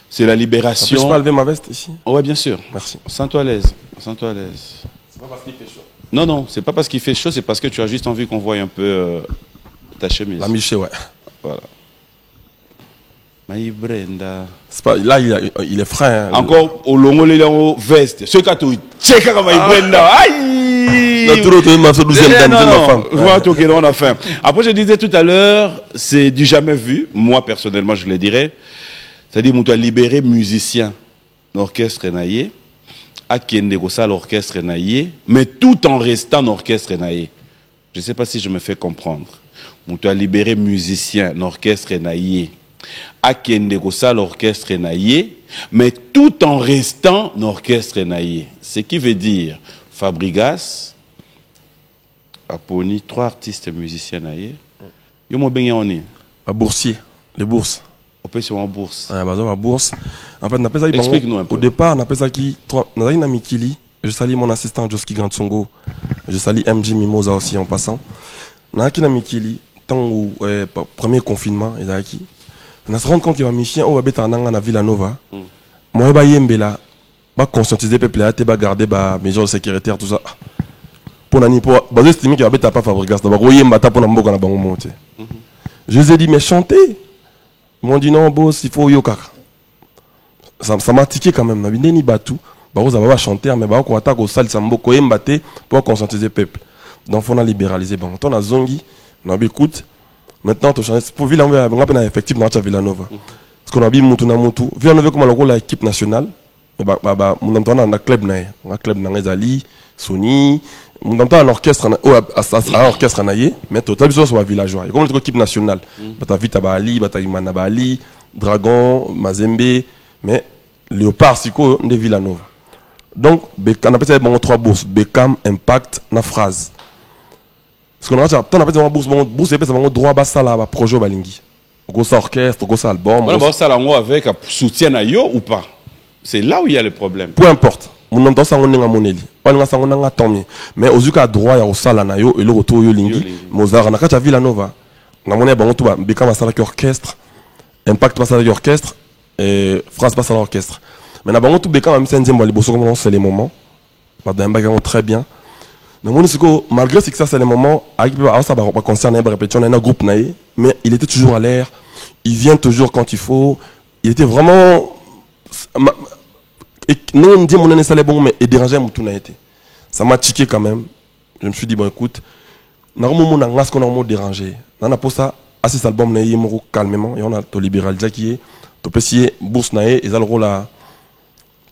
C'est la libération. Je peux pas lever ma veste ici? Oui, bien sûr. Merci. Sens-toi à l'aise. Sens-toi à l'aise. C'est pas parce qu'il fait chaud. Non, non, c'est pas parce qu'il fait chaud, c'est parce que tu as juste envie qu'on voie un peu ta chemise. La miché, ouais. Voilà. Maï Brenda. Pas, là, il est frais. Hein, encore au long de la veste. Ce cas tu check à Maï Brenda. Aïe! On a faim. Après, je disais tout à l'heure, c'est du jamais vu. Moi, personnellement, je le dirais. C'est-à-dire, on doit libérer musiciens d'orchestre naïe. À Kiendegosa, l'orchestre naïe, mais tout en restant orchestre naïe. Je ne sais pas si je me fais comprendre. On doit libérer musiciens d'orchestre naïe. À Kiendegosa, l'orchestre naïe, mais tout en restant orchestre naïe. Ce qui veut dire Fabrigas, Aponi, 3 artistes musiciens naïe. Yo mo benye oni. Un boursier, les bourses. On peut sur en bourse. Ah, bah, la bourse. En fait, on appelle ça. Explique-nous un peu. Au départ, on appelle ça qui. On a une amie Kili. Je salue mon assistant Joski Gantsongo. Je salue MJ Mimosa aussi en passant. On a une amie Kili. Tant au premier confinement, il y a qui. On se rend compte qu'il y a un chien au Babeta Nanga Villanova. Moi, je vais y conscientiser les peuples, je vais garder les mesures sécuritaires, tout ça. Pour n'ani pour baser estimer qu'il y a pas Fabrigas. D'abord, il y a un bata pour n'amboka na bango monter. Je les ai dit mais chanter. Ils m'ont dit non, boss, il faut yoka. Ça m'a tiqué quand même. Je n'ai pas tout. Bah, vous avez chanter, mais bah, on attaque au sale, ça m'a beaucoup aimé pour conscientiser le peuple. Donc, on a libéralisé. Bon, on a zongi, on a écoute. Maintenant, on change. Pour Villanova, on a effectif dans la Villanova. Parce qu'on a vu Moutouna Moutou. Villanova, comme on a le rôle de l'équipe nationale. Bah, on a un club, on a un club dans Zali, Sony. On a un orchestre, un orchestre naïe, mais total, c'est un villageois. Comme l'équipe nationale. Bata Vita Bali, Bata Imana Bali, Dragon, Mazembe, mais Léopard, Siko, de Villanova. Donc, on appelle ça 3 bourses. Beckham, Impact, na phrase. Parce qu'on a appelé ça bourse, c'est un droit bassa là, projet Balingi. Au ça orchestre, au ça album. On va ça là, avec soutien à yo ou pas? C'est là où il y a le problème. Peu importe. Mon nom ça on est moneli. On a ça on a tant mais aux yeux droit ya au sala na yo et le retour yo lingi. Mozart na kacha Villanova. Na monnaie ba on tout ba Beckham ça avec orchestre. Impact passe avec orchestre et France passe à l'orchestre. Mais na ba on tout Beckham même c'est nzembo liboso comme c'est les moments. Ba d'un très bien. Mais mon siko malgré que ça c'est les moments avec ça va concerner ba répétition na groupe naé mais il était toujours à l'air. Il vient toujours quand il faut. Il était vraiment non, on dit mon année ça est bon, mais il dérangeait mon tout n'a été. Ça m'a tiqué quand même. Je me suis dit, bon écoute, normalement, on a ce qu'on a dérangé. On a pour ça, à cet album, on a calmement, et on a tout libéral qui est, tout petit, bourse naé, et ça le rôle là.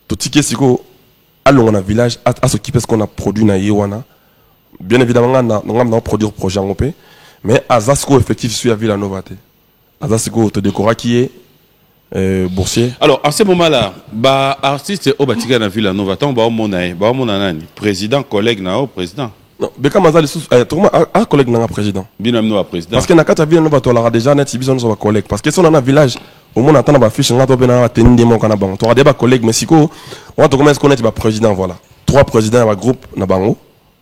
Tout ticket, c'est qu'on a un village, à s'occuper de ce qu'on a produit naé, bien évidemment, on a produit le projet en paix, mais à Zasko, effectivement, je suis à Villanova. À Zasko, te décora qui est, boursier. Alors, à ce moment-là, bah, artiste au Batika na Villa Nova, tant bah, mon nani, président, collègue, na, président. Non, Beka Mazal, un collègue n'a pas président. Bien amené président. Parce que na kata Villa Nova, tu as déjà net, ils sont collègues. Parce que si on a un village, au moins on attend la fiche, on a un tenir mon canabang. Tu auras des collègues, mais si on va commencer à connaître le président, voilà. 3 présidents dans le groupe, na bango,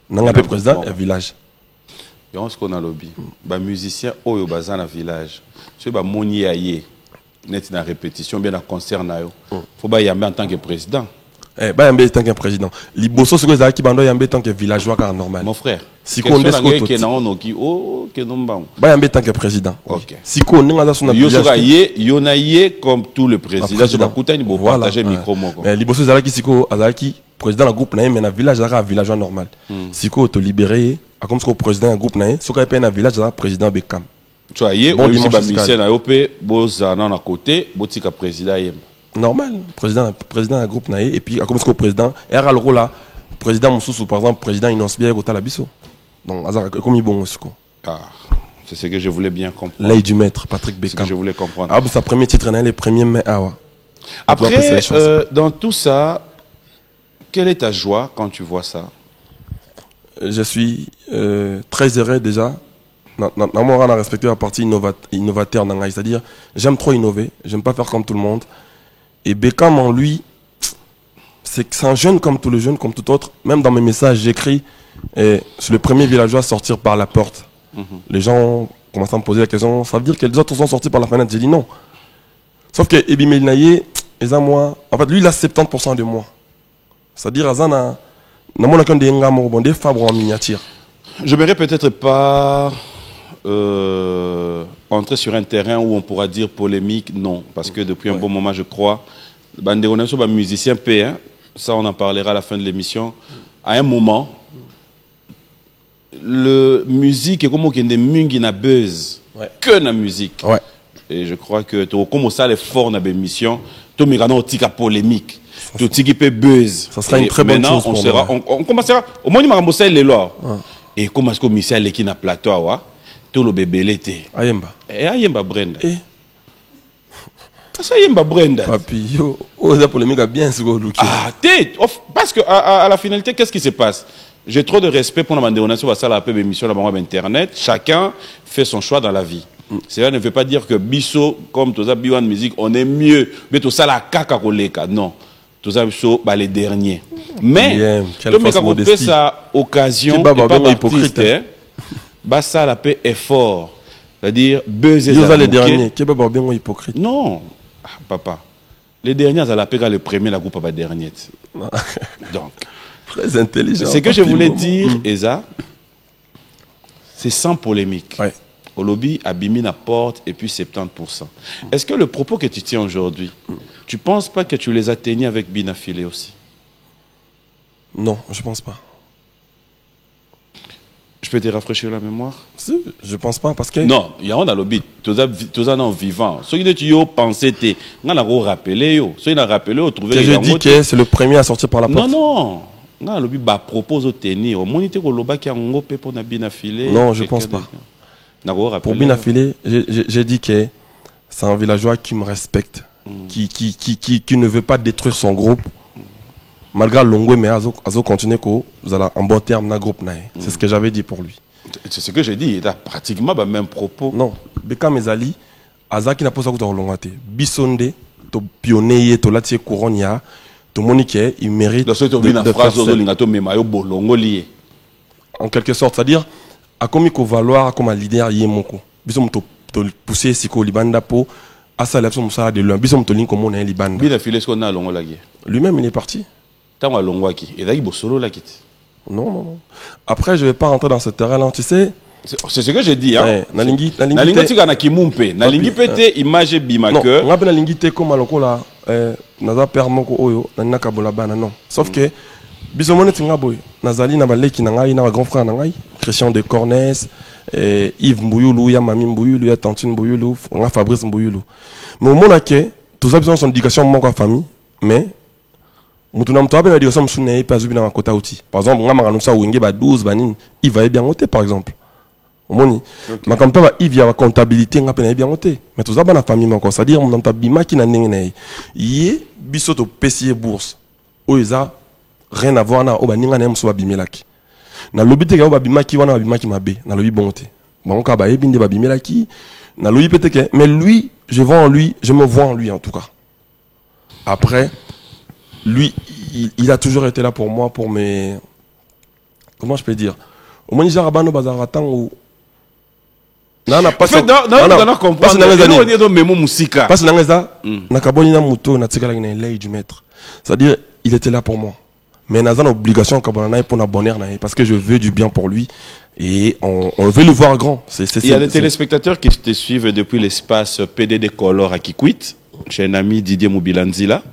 na un président et village. Et on se connaît lobby. Bah, musicien, au bazan na village. Tu bah, moni aïe. Net na répétition, bien dans concert na yo. Faut pas y aller en tant que président. Bah y aller en tant que président. Liboso c'est que qui bando y aller en tant que villageois car normal. Mon frère. Si qu'on est que na on qui oh que non ba. Bah y aller en tant que président. OK. Si qu'on est dans son village. Yo na yé comme tout le président sur la coutane bo partager micro moko. Mais liboso c'est là qui siko azaki président la groupe na mais na village là villageois normal. Siko te libérer comme ce président un groupe na so ka pe na village là président Bekam. Tu vois, hier, on dit que na yopé, bozana na côté, botika président yem. Normal, président un groupe naé et puis comme ce président, era le rôle là, président Moussou par exemple, président Inosbier au Talabiso. Donc azar comme il bon aussi. Ah, c'est ce que je voulais bien comprendre. L'œil du maître Patrick Bekam. C'est ce que je voulais comprendre. Ah, sa premier titre les premiers mai Après dans tout ça, quelle est ta joie quand tu vois ça? Je suis très heureux déjà. On a respecté la partie innovateur, c'est-à-dire j'aime trop innover, j'aime pas faire comme tout le monde. Et Bekam en lui, c'est un jeune comme tous les jeunes, comme tout autre. Même dans mes messages, j'écris c'est le premier villageois à sortir par la porte. Les gens commencent à me poser la question, ça veut dire que les autres sont sortis par la fenêtre? J'ai dit non. Sauf que Ebi Melnaye, moi, en fait lui il a 70% de moi. C'est-à-dire Azana, des fabres en miniature. Je ne peut-être pas entrer sur un terrain où on pourra dire polémique, non. Parce que depuis un bon moment, je crois, musicien P1, ça on en parlera à la fin de l'émission. À un moment, le musique est comme des mungi na buzz, que la musique. Ouais. Et je crois que tu comme ça les forts dans l'émission, tu me regardes au polémique. Tout ce qui peut buzz. Ça sera une très bonne chose pour moi. On commencera. Au moins, il m'a rembossé les lois. Et comment est-ce que Michel qui n'a plateau, tout le bébé l'été. Ayemba. Et Ayemba Brenda. Ça Ayemba Brenda. Papi, yo, osa polémique bien sur le Ah, parce que à la finalité, qu'est-ce qui se passe? J'ai trop de respect pour la mandéonation, ça la peu d'émission sur Internet. Chacun fait son choix dans la vie. Cela ne veut pas dire que Bisso, comme tout ça, Biwan Musique, on est mieux. Mais tout ça, la caca koleka. Non. Tout ça, les derniers. Mais, comme on fait sa occasion, pas hypocrite, ça la paix est fort. C'est-à-dire, buzzer. Les derniers, qui est bien hypocrite. Non, papa. Les derniers, ça la paix le premier, la groupe pas dernier. Donc, très intelligent. Ce que je voulais dire, Eza, c'est sans polémique. Ouais. Au lobby, Abimi la porte et puis 70%. Est-ce que le propos que tu tiens aujourd'hui, tu ne penses pas que tu les as tenus avec Binafilé aussi? Non, je ne pense pas. Je peux te rafraîchir la mémoire? Si, je ne pense pas parce que... Non, il y a un lobby, tous en vivant. Ceux qui tu pensé, on a rappelé, ceux qui ont rappelé, on trouvé... Je dis que c'est le premier à sortir par la porte. Non, on a lobby propose au tenir. Au moins, il y a qui a un peu pour Binafilé. Non, je ne pense pas. Pour Binafilé, j'ai dit que c'est un villageois qui me respecte, qui ne veut pas détruire son groupe. Malgré Longwe, mais Azo continue que vous allez en bon terme dans le groupe. C'est ce que j'avais dit pour lui. C'est ce que j'ai dit, il a pratiquement le même propos. Non, Beka Mezali, Aza qui n'a pas ça que tu as relongé. Bisonde, tu pionnier, tu l'as couronne, tu monique, il mérite de faire en quelque sorte, c'est-à-dire, à comme il faut valoir comme un leader yemoko. Bisum to pousser si ko libanda po asa la somme ça de l'un. Bisum to link comme on est libanda. Bien affilé ce qu'on a longo la guerre. Lui-même il est parti. Tant à longo qui. Et là il solo la quitte. Non. Après je vais pas rentrer dans ce terrain là, tu sais. C'est ce que j'ai dit hein. Nalingi tika na kimumpe. Nalingi pete image bimake. On a bien nalingi te comme aloko là naza père moko oyo na kabola bana non. Sauf que bisomone tinga boy nazali na baleki na ngai na grand frère na ngai Christian de Cornès Yves Mbouyulu ya Mami Mbouyulu ya Tantine Mbouyulu on Fabrice Mbouyulu mais au moment que tous ça besoin son éducation mon famille mais mutuna mtu abe na éducation msune pas zubi na kota outi par exemple ngama kanusa wenge ba 12 banine il va bien noter par exemple Omoni. Ok. Mais comme toi, il y a la comptabilité, on a bien noté. Mais tout ça, dans la famille, c'est-à-dire, on a bima qui n'a n'engagé. Yé, bisoto PCE bourse. Oisa, rien à voir, na, oba n'engagé, m'so babimelaki. Na lobby te ga babima qui wana babima qui mabé. Na lobby bonté. Bon, ka ba ebinde babimelaki. Na lobby peut-être, mais lui, je vois en lui, je me vois en lui en tout cas. Après, lui, il a toujours été là pour moi, pour mes... Comment je peux dire? Au moins, il a rabano bazaratan ou... Non, non, pas En fait, non, comprendre. On est dans Memo Moussika. Parce que ça, nakaboni na muto na tikala na lei du maître. C'est-à-dire, il était là pour moi. Mais n'a pas obligation kabana pour na bonheur parce que je veux du bien pour lui et on veut le voir grand. Il y a des téléspectateurs qui te suivent depuis l'espace PDD Color à Kikwit, chez un ami Didier Moubilanzila.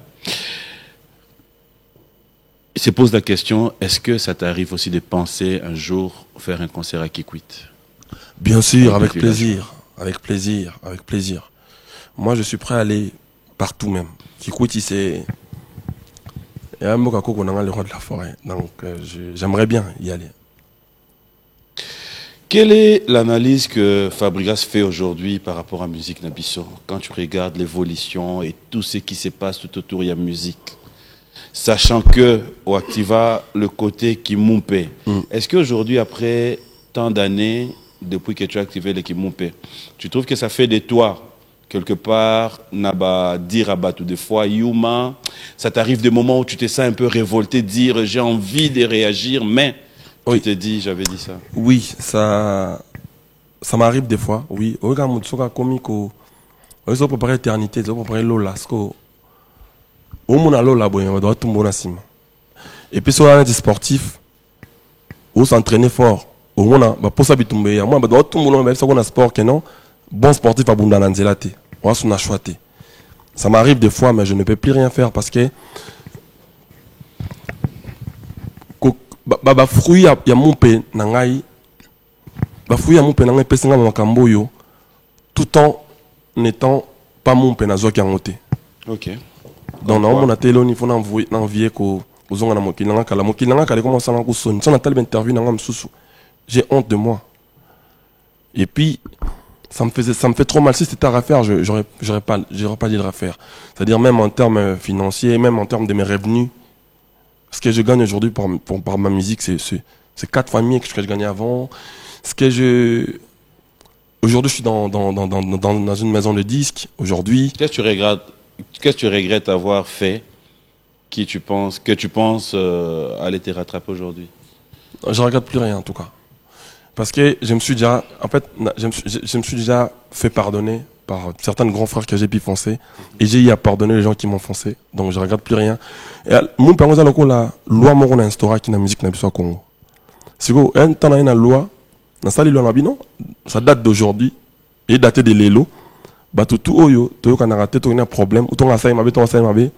Il se pose la question, est-ce que ça t'arrive aussi de penser un jour faire un concert à Kikwit? Bien sûr, avec plaisir, avec plaisir, avec plaisir. Moi, je suis prêt à aller partout même. Kikwit, c'est un mot qu'on a le roi de la forêt. Donc, j'aimerais bien y aller. Quelle est l'analyse que Fabregas fait aujourd'hui par rapport à Musique Nabisso? Quand tu regardes l'évolution et tout ce qui se passe tout autour de la musique, sachant que au Activa, le côté Kimumpe, est-ce qu'aujourd'hui, après tant d'années, depuis que tu as activé le Kimumpe, tu trouves que ça fait de toi, quelque part, Naba dire à Batou des fois, Yuma, ça t'arrive des moments où tu te sens un peu révolté, dire j'ai envie de réagir, mais tu te dis, j'avais dit ça. Oui, ça m'arrive des fois, oui. Regarde, Moutsoka Komiko, ils ont préparé l'éternité, ils ont préparé Lola, au monde à Lola, on doit tout le monde. Et puis, sur un des sportifs, où s'entraîner fort, au monde, pour ça, moi, tout le monde, même si on a sport, que non, bon sportif à Bundananzelate, on a son achoité. Ça m'arrive des fois, mais je ne peux plus rien faire parce que fruit ya mon pe nangai fruit ya mon pe nangai pesinga makambo yo tout en n'étant pas mon pe nazo kangote. OK. Donc na mon atelo ni fona envoyer ko ozonga na mokili nanga kala commence na ko soni. Ça na telle interview nanga msusu. J'ai honte de moi. Et puis ça me fait trop mal. Si c'était à refaire, j'aurais pas dit de refaire. C'est-à-dire même en termes financiers, même en termes de mes revenus. Ce que je gagne aujourd'hui par ma musique, c'est 4 familles que je gagnais avant. Aujourd'hui, je suis dans une maison de disques. Aujourd'hui. Qu'est-ce que tu regrettes avoir fait que tu penses aller te rattraper aujourd'hui? Je regrette plus rien en tout cas. Parce que je me suis déjà fait pardonner par certains grands frères que j'ai pu foncer et j'ai eu à pardonner les gens qui m'ont foncé, donc je regarde plus rien. Et mon père la loi mon instaura qui na musique na biso Congo. Si go un temps na loi na sali loi na bino, ça date d'aujourd'hui et daté de lelo ba tout oyo to kana raté to un problème ou to nga sai mabe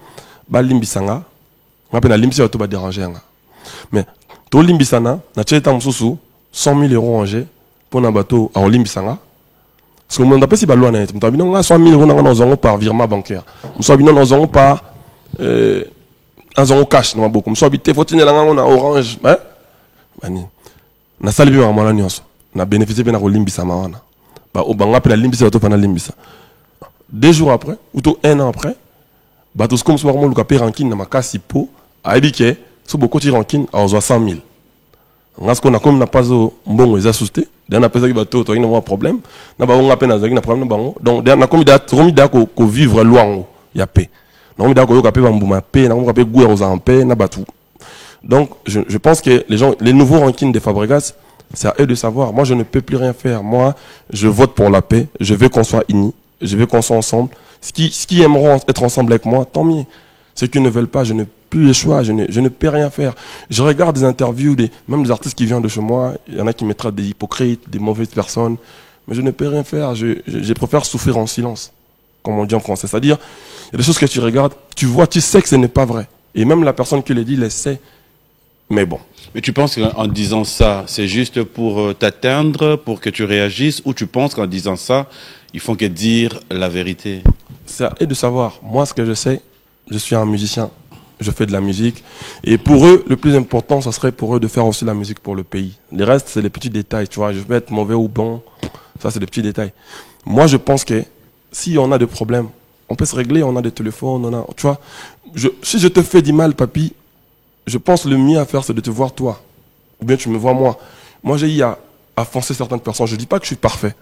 ba limbisanga ngape na limbisa to ba déranger nga. Mais to limbisana na tcheta mususu 100 000 € en jeu pour na bateau à limbisanga. Parce que on n'a pas si balou net. On a 100 000 € par virement bancaire. On a par un cash dans beaucoup. On a habité faut on a orange. Na sali bien mala nyonso. Na bénéficié bien na limbisa mawana. Ba o banga pe la limbisa to fana limbisa. 2 jours après ou to 1 an après, ba tout comme soir mo luka ranking na makasi po a dit que so beaucoup de ranking à 100 000. On a ce qu'on a comme n'a pas mbongo les assusté. On a pesé que bateau toi il n'a pas problème. Na ba on a peine na problème bango. Donc on a comme da ko vivre loin il y a paix. Non da ko yo ka pe bambuma paix, na ko pe gouer aux en paix na batu. Donc je pense que les nouveaux rankings des Fabregas, c'est à eux de savoir. Moi je ne peux plus rien faire. Moi je vote pour la paix, je veux qu'on soit unis, je veux qu'on soit ensemble. Ce qui aimeront être ensemble avec moi, tant mieux. Ceux qui ne veulent pas, je n'ai plus le choix, je ne peux rien faire. Je regarde des interviews, même des artistes qui viennent de chez moi, il y en a qui me traitent des hypocrites, des mauvaises personnes, mais je ne peux rien faire, je préfère souffrir en silence, comme on dit en français. C'est-à-dire, il y a des choses que tu regardes, tu vois, tu sais que ce n'est pas vrai. Et même la personne qui le dit, le sait. Mais bon. Mais tu penses qu'en disant ça, c'est juste pour t'atteindre, pour que tu réagisses, ou tu penses qu'en disant ça, il faut que dire la vérité? C'est à eux de savoir. Moi, ce que je sais, je suis un musicien je fais de la musique. Et pour eux, le plus important, ça serait pour eux de faire aussi la musique pour le pays. Les restes, c'est les petits détails, tu vois. Je vais être mauvais ou bon, ça c'est des petits détails. Moi, je pense que si on a des problèmes, on peut se régler, on a des téléphones, on a, tu vois. Si je te fais du mal, papy, je pense le mieux à faire, c'est de te voir toi. Ou bien tu me vois moi. Moi, j'ai eu à foncer certaines personnes. Je dis pas que je suis parfait,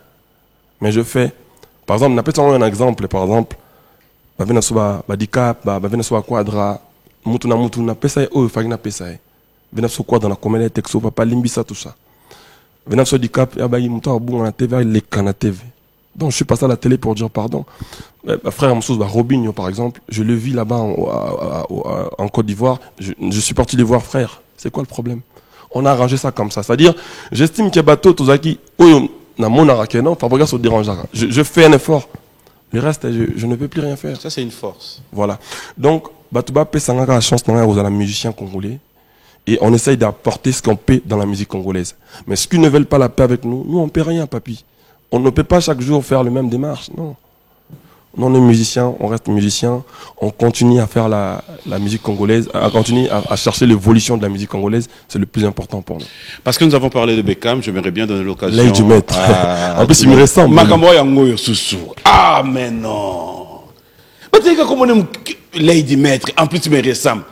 mais je fais. Par exemple, on a un exemple, par exemple, bavena soba badicap, bavena soba quadra, mutuna pesa o fagina pesa. Bavena so quadra na komele texto papa limbisa tout ça. Bavena so dicap ya bayi muta bu na TV les kana TV. Donc je suis passé à la télé pour dire pardon. Frère Moussous Robinho par exemple, je le vis là-bas en Côte d'Ivoire, je suis parti les voir frère. C'est quoi le problème? On a arrangé ça comme ça. C'est-à-dire, j'estime que bateau Tozaki, na mon non, Fabregas se dérangera. Je fais un effort. Le reste, je ne peux plus rien faire. Ça, c'est une force. Voilà. Donc, Batouba Pesanga a la chance aux musiciens congolais. Et on essaye d'apporter ce qu'on peut dans la musique congolaise. Mais ceux qui ne veulent pas la paix avec nous, on ne peut rien, papy. On ne peut pas chaque jour faire le même démarche. Non. On est musicien, on reste musicien, on continue à faire la musique congolaise, on continue à chercher l'évolution de la musique congolaise, c'est le plus important pour nous. Parce que nous avons parlé de Beckham, j'aimerais bien donner l'occasion. L'œil du maître. En plus, il me ressemble. Ah, mais non. L'œil du maître, en plus, il me ressemble.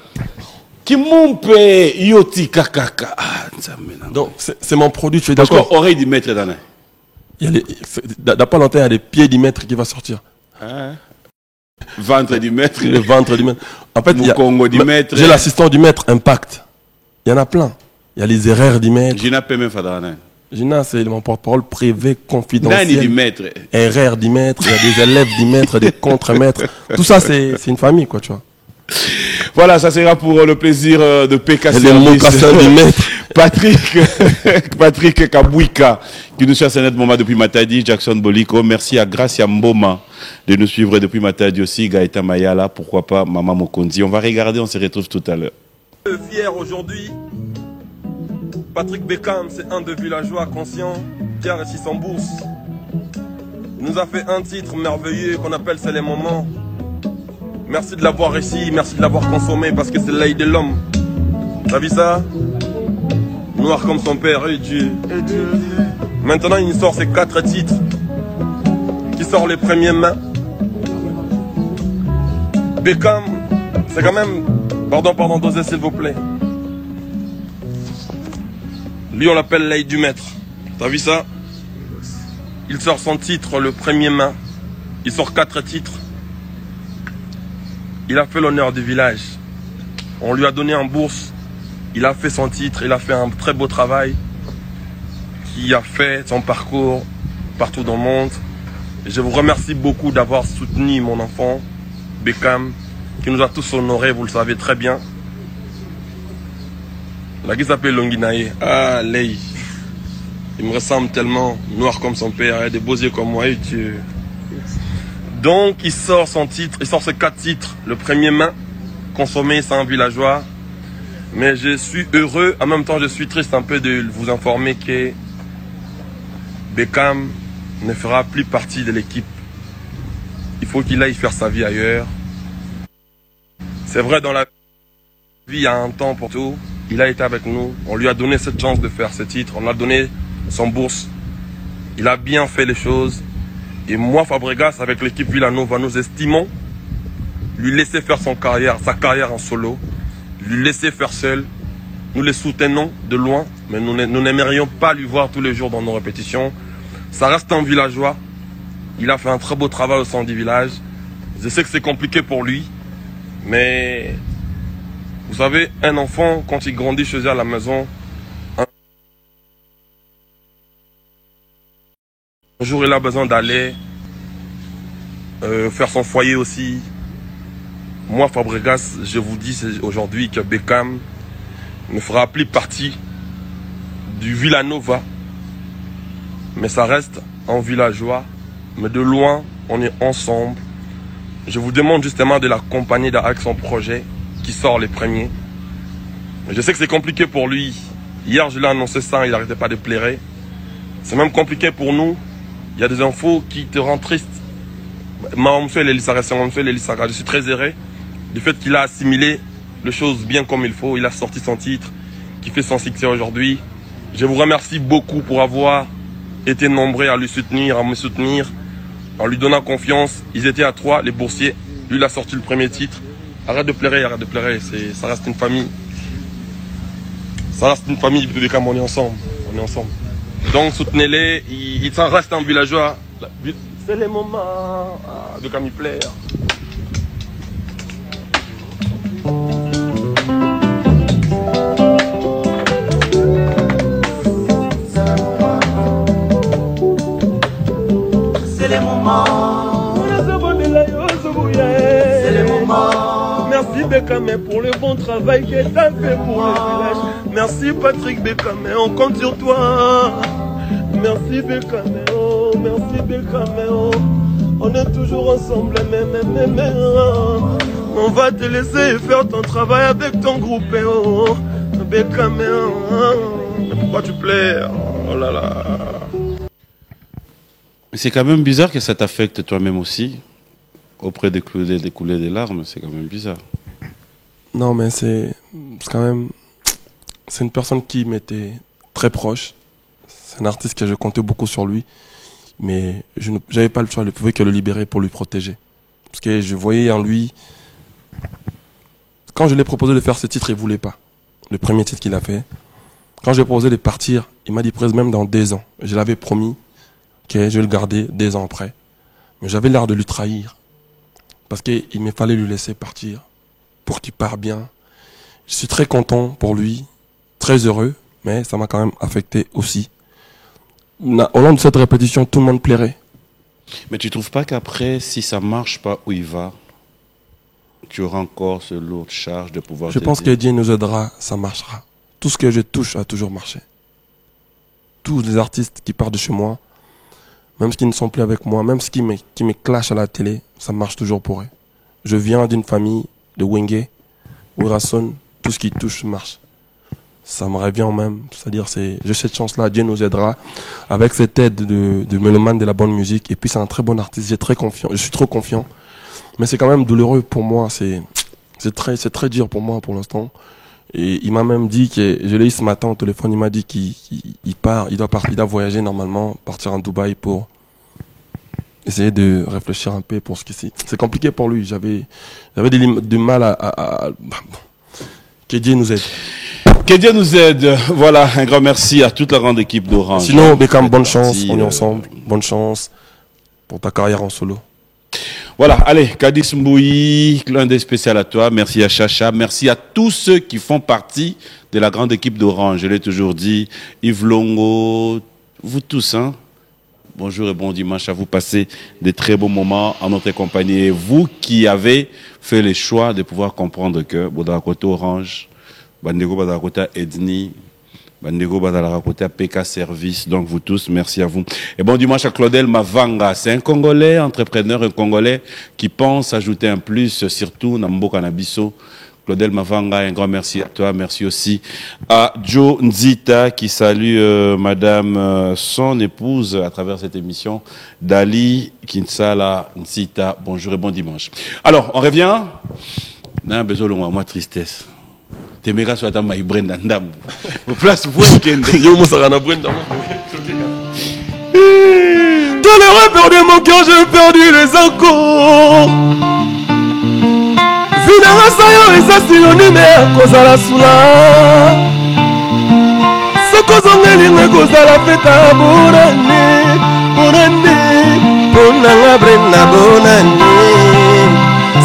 Qui mon père, yoti kakaka. Donc, c'est mon produit, tu es d'accord? Parce qu'oreille du maître, dans d'après longtemps, il y a des pieds du maître qui vont sortir. Ventre du maître. Le ventre du maître. En fait, j'ai l'assistant du maître, Impact. Il y en a plein. Il y a les erreurs du maître. Gina peut même faire. Gina, c'est mon porte-parole privé, confidentiel. Nani du maître. Erreurs du maître, il y a des élèves du maître, des contre-maîtres. Tout ça, c'est une famille, quoi, tu vois. Voilà, ça sera pour le plaisir de PK du maître. Patrick Kabouika, qui nous cherche net moment depuis Matadi, Jackson Boliko. Merci à Gracia Mboma de nous suivre depuis Matadi aussi, Gaëta Mayala, pourquoi pas Maman Mokondi. On va regarder, on se retrouve tout à l'heure. Fier aujourd'hui, Patrick Beckham, c'est un de villageois conscients qui a réussi son bourse. Il nous a fait un titre merveilleux qu'on appelle C'est les moments. Merci de l'avoir réussi, merci de l'avoir consommé parce que c'est l'œil de l'homme. T'as vu ça? Noir comme son père, et Dieu. Maintenant, il sort ses 4 titres. Qui sort les premiers mains. Beckham, c'est quand même... Pardon, dosez s'il vous plaît. Lui, on l'appelle l'œil du maître. T'as vu ça? Il sort son titre le premier main. Il sort 4 titres. Il a fait l'honneur du village. On lui a donné en bourse. Il a fait son titre. Il a fait un très beau travail. Qui a fait son parcours partout dans le monde. Et je vous remercie beaucoup d'avoir soutenu mon enfant, Beckham, qui nous a tous honorés, vous le savez très bien. La qui s'appelle Longinae. Ah, Lei. Il me ressemble tellement, noir comme son père, il a des beaux yeux comme moi. Et Dieu. Donc, il sort son titre, il sort ses 4 titres. Le premier main, consommé, c'est un villageois. Mais je suis heureux, en même temps je suis triste un peu de vous informer que Beckham ne fera plus partie de l'équipe. Il faut qu'il aille faire sa vie ailleurs. C'est vrai, dans la vie, il y a un temps pour tout. Il a été avec nous, on lui a donné cette chance de faire ce titre, on lui a donné son bourse. Il a bien fait les choses. Et moi, Fabregas, avec l'équipe Villanova, nous estimons lui laisser faire sa carrière en solo, lui laisser faire seul. Nous les soutenons de loin, mais nous n'aimerions pas lui voir tous les jours dans nos répétitions. Ça reste un villageois. Il a fait un très beau travail au sein du village. Je sais que c'est compliqué pour lui, mais vous savez, un enfant, quand il grandit chez eux à la maison, un jour, il a besoin d'aller faire son foyer aussi. Moi, Fabregas, je vous dis aujourd'hui que Beckham ne fera plus partie du Villanova. Mais ça reste un villageois. Mais de loin, on est ensemble. Je vous demande justement de l'accompagner avec son projet qui sort les premiers. Je sais que c'est compliqué pour lui. Hier, je l'ai annoncé ça, il n'arrêtait pas de pleurer. C'est même compliqué pour nous. Il y a des infos qui te rendent triste. Je suis très heureux du fait qu'il a assimilé les choses bien comme il faut. Il a sorti son titre, qui fait son succès aujourd'hui. Je vous remercie beaucoup pour avoir été nombreux à lui soutenir, à me soutenir, en lui donnant confiance. Ils étaient à 3, les boursiers. Lui, il a sorti le premier titre. Arrête de pleurer, arrête de pleurer. Ça reste une famille. Ça reste une famille, Bébécam, on est ensemble. On est ensemble. Donc soutenez-les, il s'en reste un villageois. C'est les moments de Camille Plaire. C'est les moments. C'est les moments. Merci Bécamé pour le bon travail que tu as fait pour le village. Merci Patrick Bécamé, on compte sur toi. Merci Bécamé, oh, merci Bécamé, oh. On est toujours ensemble, mais, on va te laisser faire ton travail avec ton groupe, oh. Bécamé, oh. Pourquoi tu pleures? Oh là là. C'est quand même bizarre que ça t'affecte toi-même aussi. Auprès des couler des larmes, c'est quand même bizarre. Non, mais c'est quand même... C'est une personne qui m'était très proche. C'est un artiste que je comptais beaucoup sur lui. Mais je n'avais pas le choix, je ne pouvais que le libérer pour lui protéger. Parce que je voyais en lui... Quand je lui ai proposé de faire ce titre, il ne voulait pas. Le premier titre qu'il a fait. Quand je lui ai proposé de partir, il m'a dit presque même dans 2 ans. Je l'avais promis que je vais le garder 2 ans après. Mais j'avais l'air de lui trahir. Parce qu'il me fallait lui laisser partir. Pour qu'il parte bien. Je suis très content pour lui. Très heureux. Mais ça m'a quand même affecté aussi. Au long de cette répétition, tout le monde plairait. Mais tu ne trouves pas qu'après, si ça ne marche pas où il va, tu auras encore ce lourde charge de pouvoir... Je pense que Dieu nous aidera, ça marchera. Tout ce que je touche a toujours marché. Tous les artistes qui partent de chez moi, même ceux qui ne sont plus avec moi, même ceux qui me clashent à la télé, ça marche toujours pour eux. Je viens d'une famille de Wenge, Wirason, tout ce qui touche marche. Ça me revient même, c'est-à-dire j'ai cette chance-là, Dieu nous aidera avec cette aide de mélomane de la bonne musique. Et puis c'est un très bon artiste, je suis trop confiant. Mais c'est quand même douloureux pour moi, c'est très dur pour moi pour l'instant. Et il m'a même dit que, je l'ai eu ce matin au téléphone, il m'a dit qu'il part, il doit voyager normalement, partir en Dubaï pour essayer de réfléchir un peu pour ce qui c'est compliqué pour lui. J'avais du mal à que Dieu nous aide. Que Dieu nous aide. Voilà, un grand merci à toute la grande équipe d'Orange. Sinon, Bécam, bonne chance, on est ensemble. Bonne chance pour ta carrière en solo. Voilà, allez, Kadis Mbouyi, l'un des spéciaux à toi. Merci à Chacha. Merci à tous ceux qui font partie de la grande équipe d'Orange. Je l'ai toujours dit. Yves Longo, vous tous, hein. Bonjour et bon dimanche à vous. Passez des très beaux moments en notre compagnie. Et vous qui avez fait le choix de pouvoir comprendre que Bodakoto Orange, Bandego Badakota Edni, Bandego Badakota PK Service, donc vous tous, merci à vous. Et bon dimanche à Claudel Mavanga, c'est un Congolais, entrepreneur, un Congolais qui pense ajouter un plus, surtout dans Mboka Nabiso. Claudel Mavanga, un grand merci à toi, merci aussi à Joe Nzita qui salue madame son épouse à travers cette émission, Dali Kinsala Nzita, bonjour et bon dimanche. Alors, on revient, n'a besoin de moi, tristesse. Temera soit à my Brenda Ndam. Place vous week-end. Yo Moussarana Brenda. Dans le repère de mon cœur, j'ai perdu les encos. Finalement, ça y est, ça synonyme à cause à la soula. Ce qu'on a dit, mais cause à la fête à Bonani. Bonanga Brenda Bonani.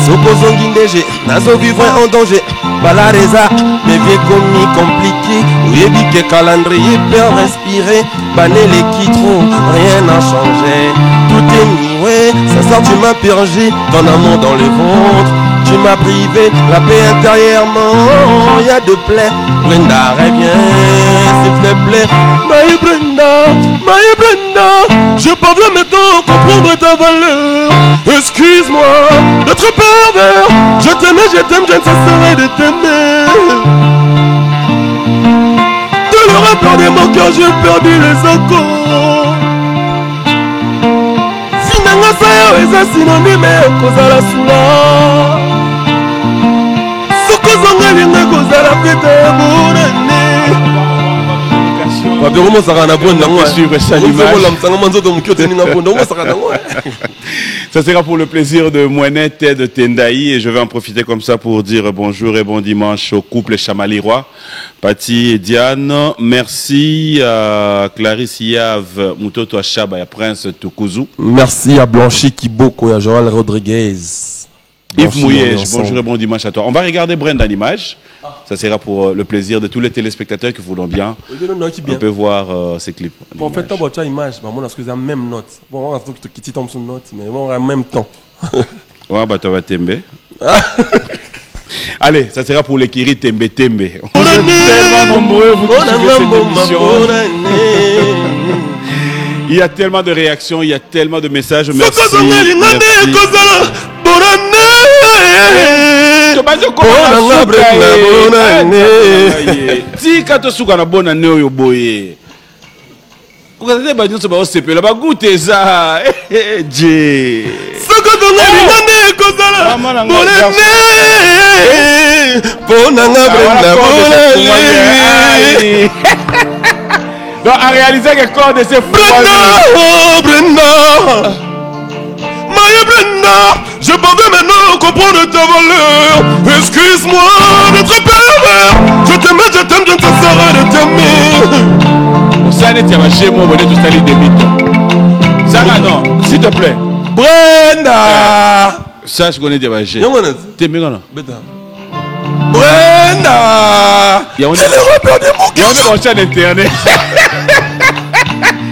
Sokozongi ndege, nazo vivre en danger. Balareza, mes vieux commis compliqués. Ouyebi que calendrier peut respirer. Bané les quitrons, rien n'a changé. Tout est nié, ça sort, tu m'as purgé. Ton amour dans le ventre, tu m'as privé. La paix intérieurement, y a de plaies. Brenda, reviens, s'il te plaît. My Brenda, je parviens maintenant à comprendre ta valeur. Excuse-moi d'être pervers. Je t'aime, je ne cesserai de t'aimer. De le repère de mon cœur, j'ai perdu les encos. Finalement, ça y est, synonyme à cause à la soula. Ce que j'en ai Ça sera pour le plaisir de Moinette et de Tendaï et je vais en profiter comme ça pour dire bonjour et bon dimanche au couple Chamalirois, Pati et Diane. Merci à Clarisse Yave, Moutoto Achaba et à Prince Tukuzu. Merci à Blanchi Kiboko et à Joël Rodriguez. Yves Mouyège, bonjour et bon dimanche à toi. On va regarder Brenda en image. Ça sera pour le plaisir de tous les téléspectateurs qui voudront bien. On peut voir ces clips. En fait, tu as une image, on a la même note. Bon, on a qui tombe sur une note, mais on a en même temps. Ouais, bah tu vas Tembe. Allez, ça sera pour les Kiri Tembe. Vous êtes tellement nombreux, vous qui suivez cette émission. Il y a tellement de réactions, il y a tellement de messages. Merci. Tika to suka na bonne année oyo boye. Ukazete ba nyonso ba osepela ba goûter za. Je. Soko to ngani kozala. Bonne année. Bonne année. Donc à réaliser que corps de ces Brenda. Maya Brenda, je pouvais maintenant comprendre ta valeur. Excuse-moi d'être pervers. Je t'aime, je ne cesserai de t'aimer. Ça n'est pas chez moi, on va tout salir des mythes. Ça non, s'il te plaît. Brenda. Ça, je connais déjà chez. T'es bien là. Brenda. Il y a un chaîne internet. Il y a un chaîne internet.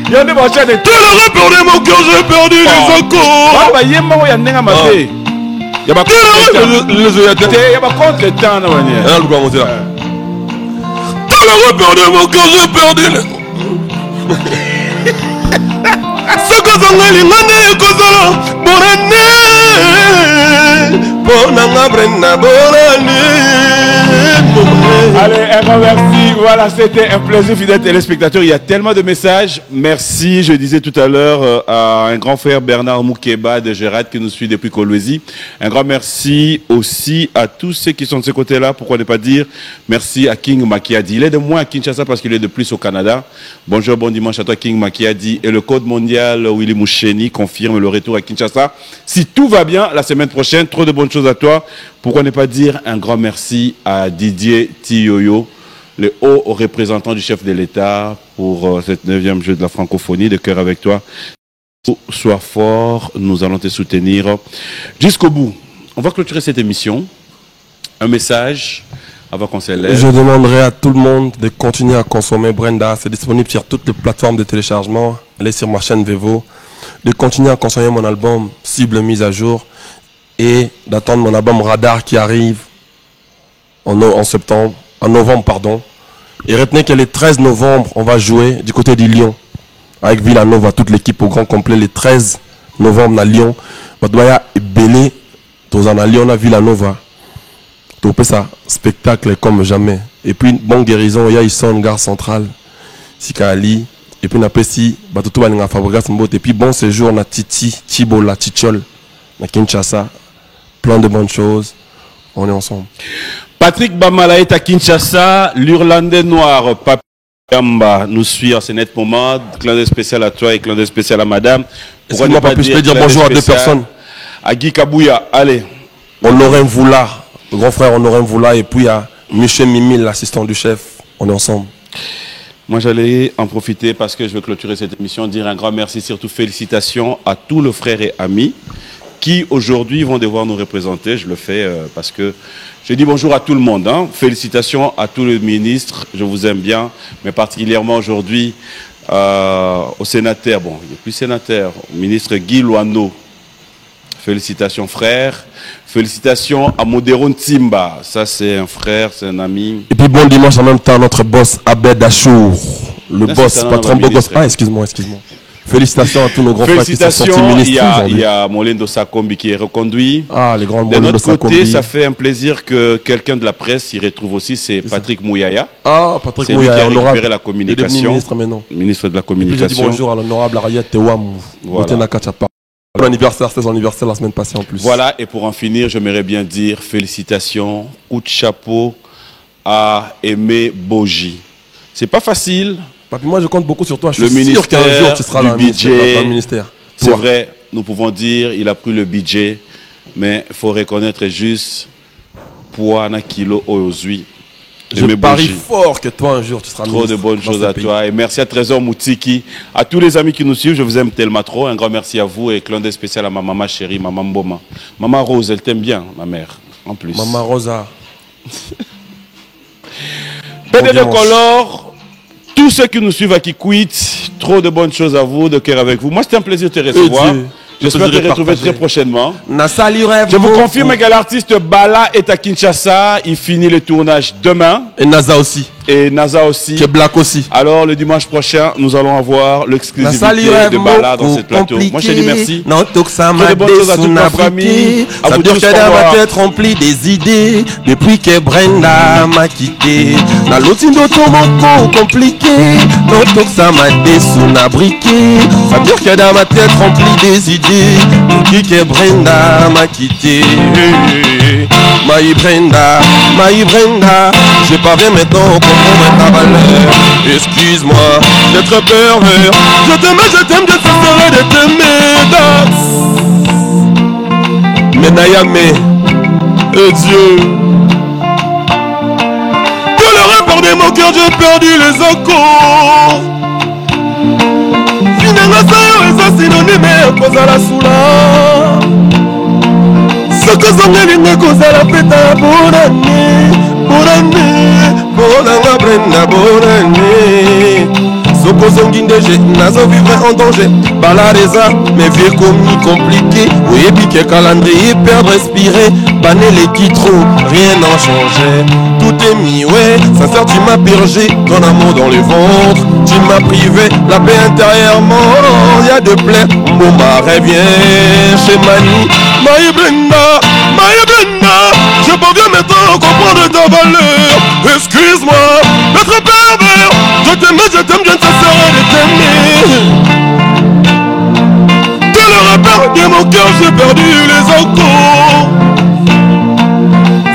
Tu l'aurais perdu mon cœur, j'ai perdu les encours. Ah bah il y a un nenga maté. Il y a pas contre le temps na manière. Ah le comment c'est là. Tu l'aurais perdu mon cœur, j'ai perdu les. Ce que ça n'a l'ingane kozala bonane. Bonanga Brenda bonane. Allez, un grand merci. Voilà, c'était un plaisir, fidèles téléspectateurs. Il y a tellement de messages. Merci, je disais tout à l'heure, à un grand frère Bernard Moukeba de Gérard qui nous suit depuis Kolwezi. Un grand merci aussi à tous ceux qui sont de ce côté-là. Pourquoi ne pas dire merci à King Makiadi. Il est de moins à Kinshasa parce qu'il est de plus au Canada. Bonjour, bon dimanche à toi, King Makiadi. Et le code mondial Willy Moucheni confirme le retour à Kinshasa. Si tout va bien, la semaine prochaine, trop de bonnes choses à toi. Pourquoi ne pas dire un grand merci à Didier Tiyoyo, le haut représentant du chef de l'État pour cette 9e jeu de la francophonie. De cœur avec toi. Sois fort, nous allons te soutenir jusqu'au bout. On va clôturer cette émission. Un message avant qu'on se lève. Je demanderai à tout le monde de continuer à consommer Brenda. C'est disponible sur toutes les plateformes de téléchargement. Allez sur ma chaîne Vevo. De continuer à consommer mon album Cible mise à jour. Et d'attendre mon album Radar qui arrive en novembre, pardon. Et retenez que le 13 novembre, on va jouer du côté du Lyon. Avec Villanova, toute l'équipe au grand complet. Le 13 novembre à Lyon. Badoya est belé. Dans un Lyon à Villanova. Donc ça, spectacle comme jamais. Et puis, bonne guérison, il y a Isson, gare centrale. Sika Ali. Et puis, on a si, Batoto Balinga Fabregas Mbot. Et puis, bon séjour, on a Titi, Chibola, Tichol, na Kinshasa. Plein de bonnes choses. On est ensemble. Patrick Bamala est à Kinshasa. L'Irlandais noir, Papi Gamba, nous suit en ce net moment. Clin d'œil spécial à toi et clin d'œil spécial à madame. Pourquoi ne pas dire bonjour à deux personnes? À Guy Kabouya, allez. Honoré Mvoula, le grand frère Honoré Mvoula. Et puis à Michel Mimil, l'assistant du chef. On est ensemble. Moi, j'allais en profiter parce que je veux clôturer cette émission, dire un grand merci, surtout félicitations à tous nos frères et amis qui aujourd'hui vont devoir nous représenter. Je le fais parce que je dis bonjour à tout le monde. Hein. Félicitations à tous les ministres, je vous aime bien, mais particulièrement aujourd'hui au sénateur, bon, il n'est plus sénateur, au ministre Guy Loano. Félicitations frère. Félicitations à Modéron Timba. Ça c'est un frère, c'est un ami. Et puis bon dimanche en même temps notre boss Abed Achour. Le boss, patron Bogos. Ah, excuse-moi. Félicitations à tous nos grands frères qui sont sortis ministres. Il y a Molindo Sakombi qui est reconduit. Ah, les grands Molindo Sakombi. De notre côté, ça fait un plaisir que quelqu'un de la presse s'y retrouve aussi. C'est Patrick Mouyaya. Ah, Patrick Mouyaya, qui a récupéré la communication. Ministre de la communication. Et puis je dis bonjour à l'honorable Ariat Tewam. Voilà. Bon anniversaire, c'est son anniversaire la semaine passée en plus. Voilà, et pour en finir, j'aimerais bien dire félicitations, coup de chapeau à Aimé Boji. C'est pas facile. Papi, moi je compte beaucoup sur toi. Je Le suis sûr qu'un ministère jour tu seras du dans budget, le ministère. c'est Toi. vrai, nous pouvons dire il a pris le budget, mais il faut reconnaître juste pour un kilo aujourd'hui. Je parie fort que toi un jour tu seras Trop de bonnes choses à toi et merci à Trésor Moutiki, à tous les amis qui nous suivent, je vous aime tellement trop. Un grand merci à vous et clin d'œil spécial à ma maman chérie, maman Mboma. Maman Rose, elle t'aime bien, ma mère, en plus. Maman Rosa. PDD Color, tous ceux qui nous suivent à Kikwit, trop de bonnes choses à vous, de cœur avec vous. Moi, c'était un plaisir de te recevoir. J'espère te retrouver très prochainement. Je vous confirme que l'artiste Bala est à Kinshasa. Il finit le tournage demain. Et Naza aussi. Et Naza aussi. Que Black aussi. Alors, le dimanche prochain, nous allons avoir l'exclusivité de Bala dans cette plateau. Moi, je te dis merci. Non, donc ça m'a des bonnes choses à toute ma famille. Ça veut dire que dans ma tête remplie des idées. Depuis que Brenda m'a quitté. Dans l'autre d'automoko compliqué. Non, donc ça m'a débriqué. Ça veut dire que dans ma tête remplie des idées. Depuis que Brenda m'a quitté. My Brenda, je parviens maintenant à comprendre ta valeur. Excuse-moi d'être pervers. Je t'aime, je cesserai de t'aimer. Menayame, et Dieu. De leur de mon cœur, j'ai perdu les encos. Finalement, ça est synonyme à cause de la soula. Ce que sont les négociations à la fête à bonne année, bonne année. Ce que sont les négociations vivre en danger. Balareza, mais vie comme compliqué. Oui, et puis que calendrier perdre respirer. Banner les titres, rien n'a changé. Tout est mis, ouais. Sincère, tu m'as purgé ton amour dans le ventre. Tu m'as privé la paix intérieurement. Y'a de plaie, Mboma revient chez Mani. My Brenda, je parviens maintenant à comprendre ta valeur. Excuse-moi d'être pervers. Je t'aime, je ne cesserai de t'aimer. De le repère de mon cœur, j'ai perdu les encos.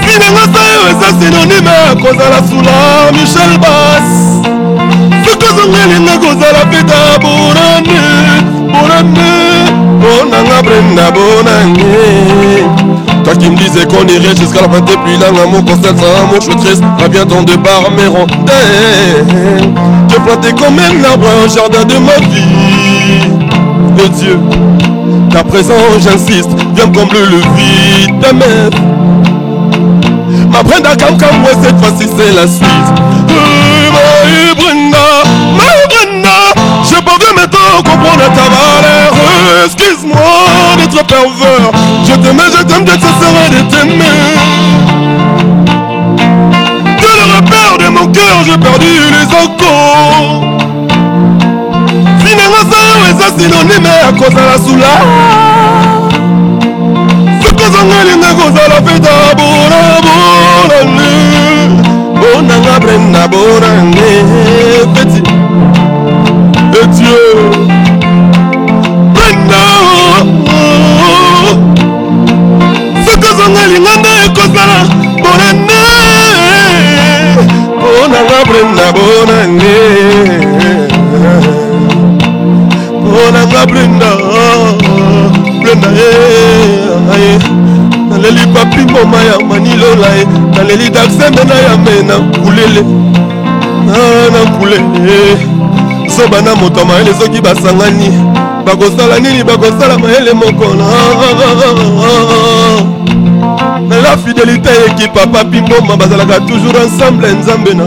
Finalement, ça est synonyme à cause de la soula. Michel Bass. Ce que sont les négociations à la fête à bonne année. Bonne année. Toi qui me disais qu'on irait jusqu'à la fin et puis là l'amour constate sans amour, je suis triste, reviens ton départ mes rondelles. J'ai planté comme un arbre un jardin de ma vie. De Dieu, qu'à présent j'insiste, viens me combler le vide de mes. Ma Brenda comme moi cette fois-ci c'est la suite. My Brenda, je parviens maintenant à comprendre ta valeur. Excuse-moi d'être pervers. Je t'aime, je cesserai de t'aimer. De le repère de mon cœur, j'ai perdu les encos. Finalement, ça est synonyme à cause de la soula. Ce que sont les négociations à la fête à bonne année. Bonne année, petit. Et Dieu. Ce que sont les négociations à cause de la bonne année. Bonne année. Naleli papi moma ya manilola e naleli daksembe na ya mena kulele na kulele soba na moto mayele soki basangani bakosala nini bakosala mayele moko na la fidélité ekipa papi moma bazalaka toujours ensemble nzambe na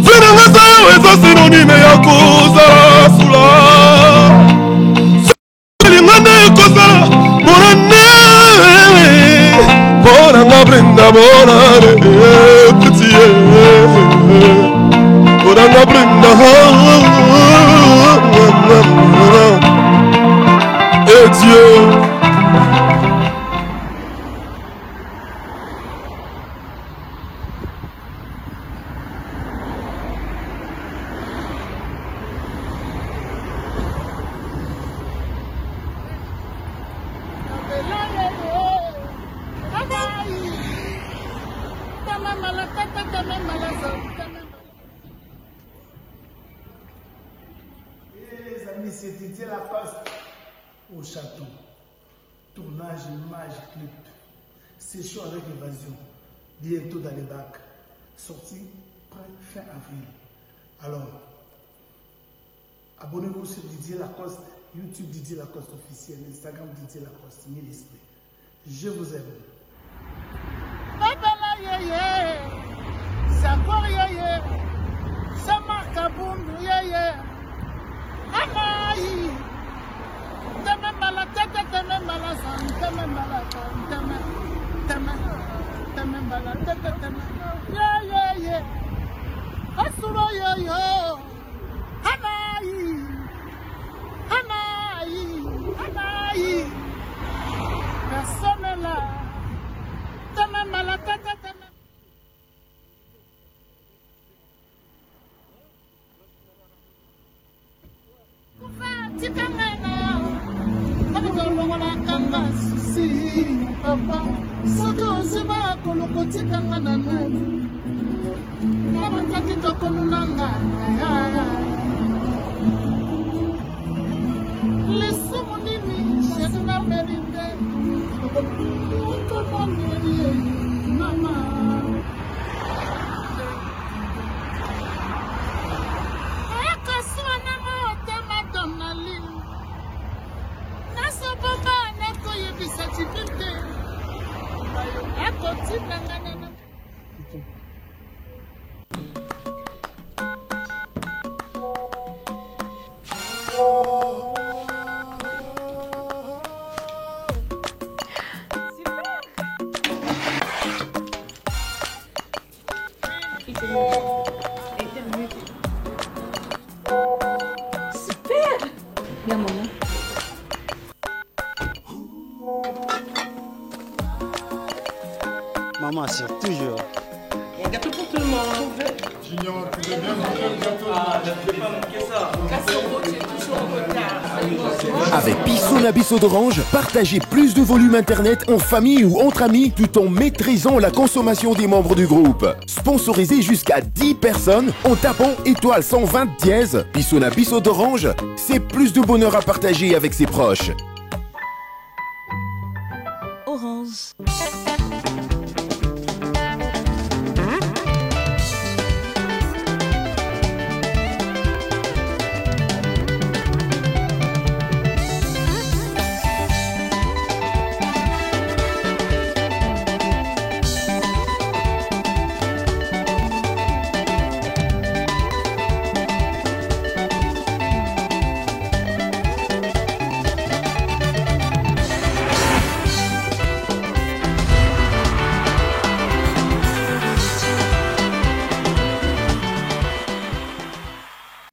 finanga sayo eza synonyme ya kozala sula lingane ekozala bonane bonanga Brenda bonane petit bonanga Brenda et Dieu. Les amis, c'est Didier Lacoste au château. Tournage, image, clip. Session avec évasion. Bientôt dans les bacs. Sortie fin avril. Alors, abonnez-vous sur Didier Lacoste, YouTube Didier Lacoste officiel, Instagram Didier Lacoste, mille esprits. Je vous aime. Personne là. Super! Bien, maman. Maman assure toujours. Il y a un gâteau pour tout le monde. Junior, tu veux bien manger le gâteau? Ah, ne peux pas manquer ça. Cassero, tu es toujours en retard. Avec Bissona Bissot d'Orange, partagez plus de volume internet en famille ou entre amis tout en maîtrisant la consommation des membres du groupe. Sponsorisez jusqu'à 10 personnes en tapant étoile 120 dièse. Bissona Bissot d'Orange, c'est plus de bonheur à partager avec ses proches.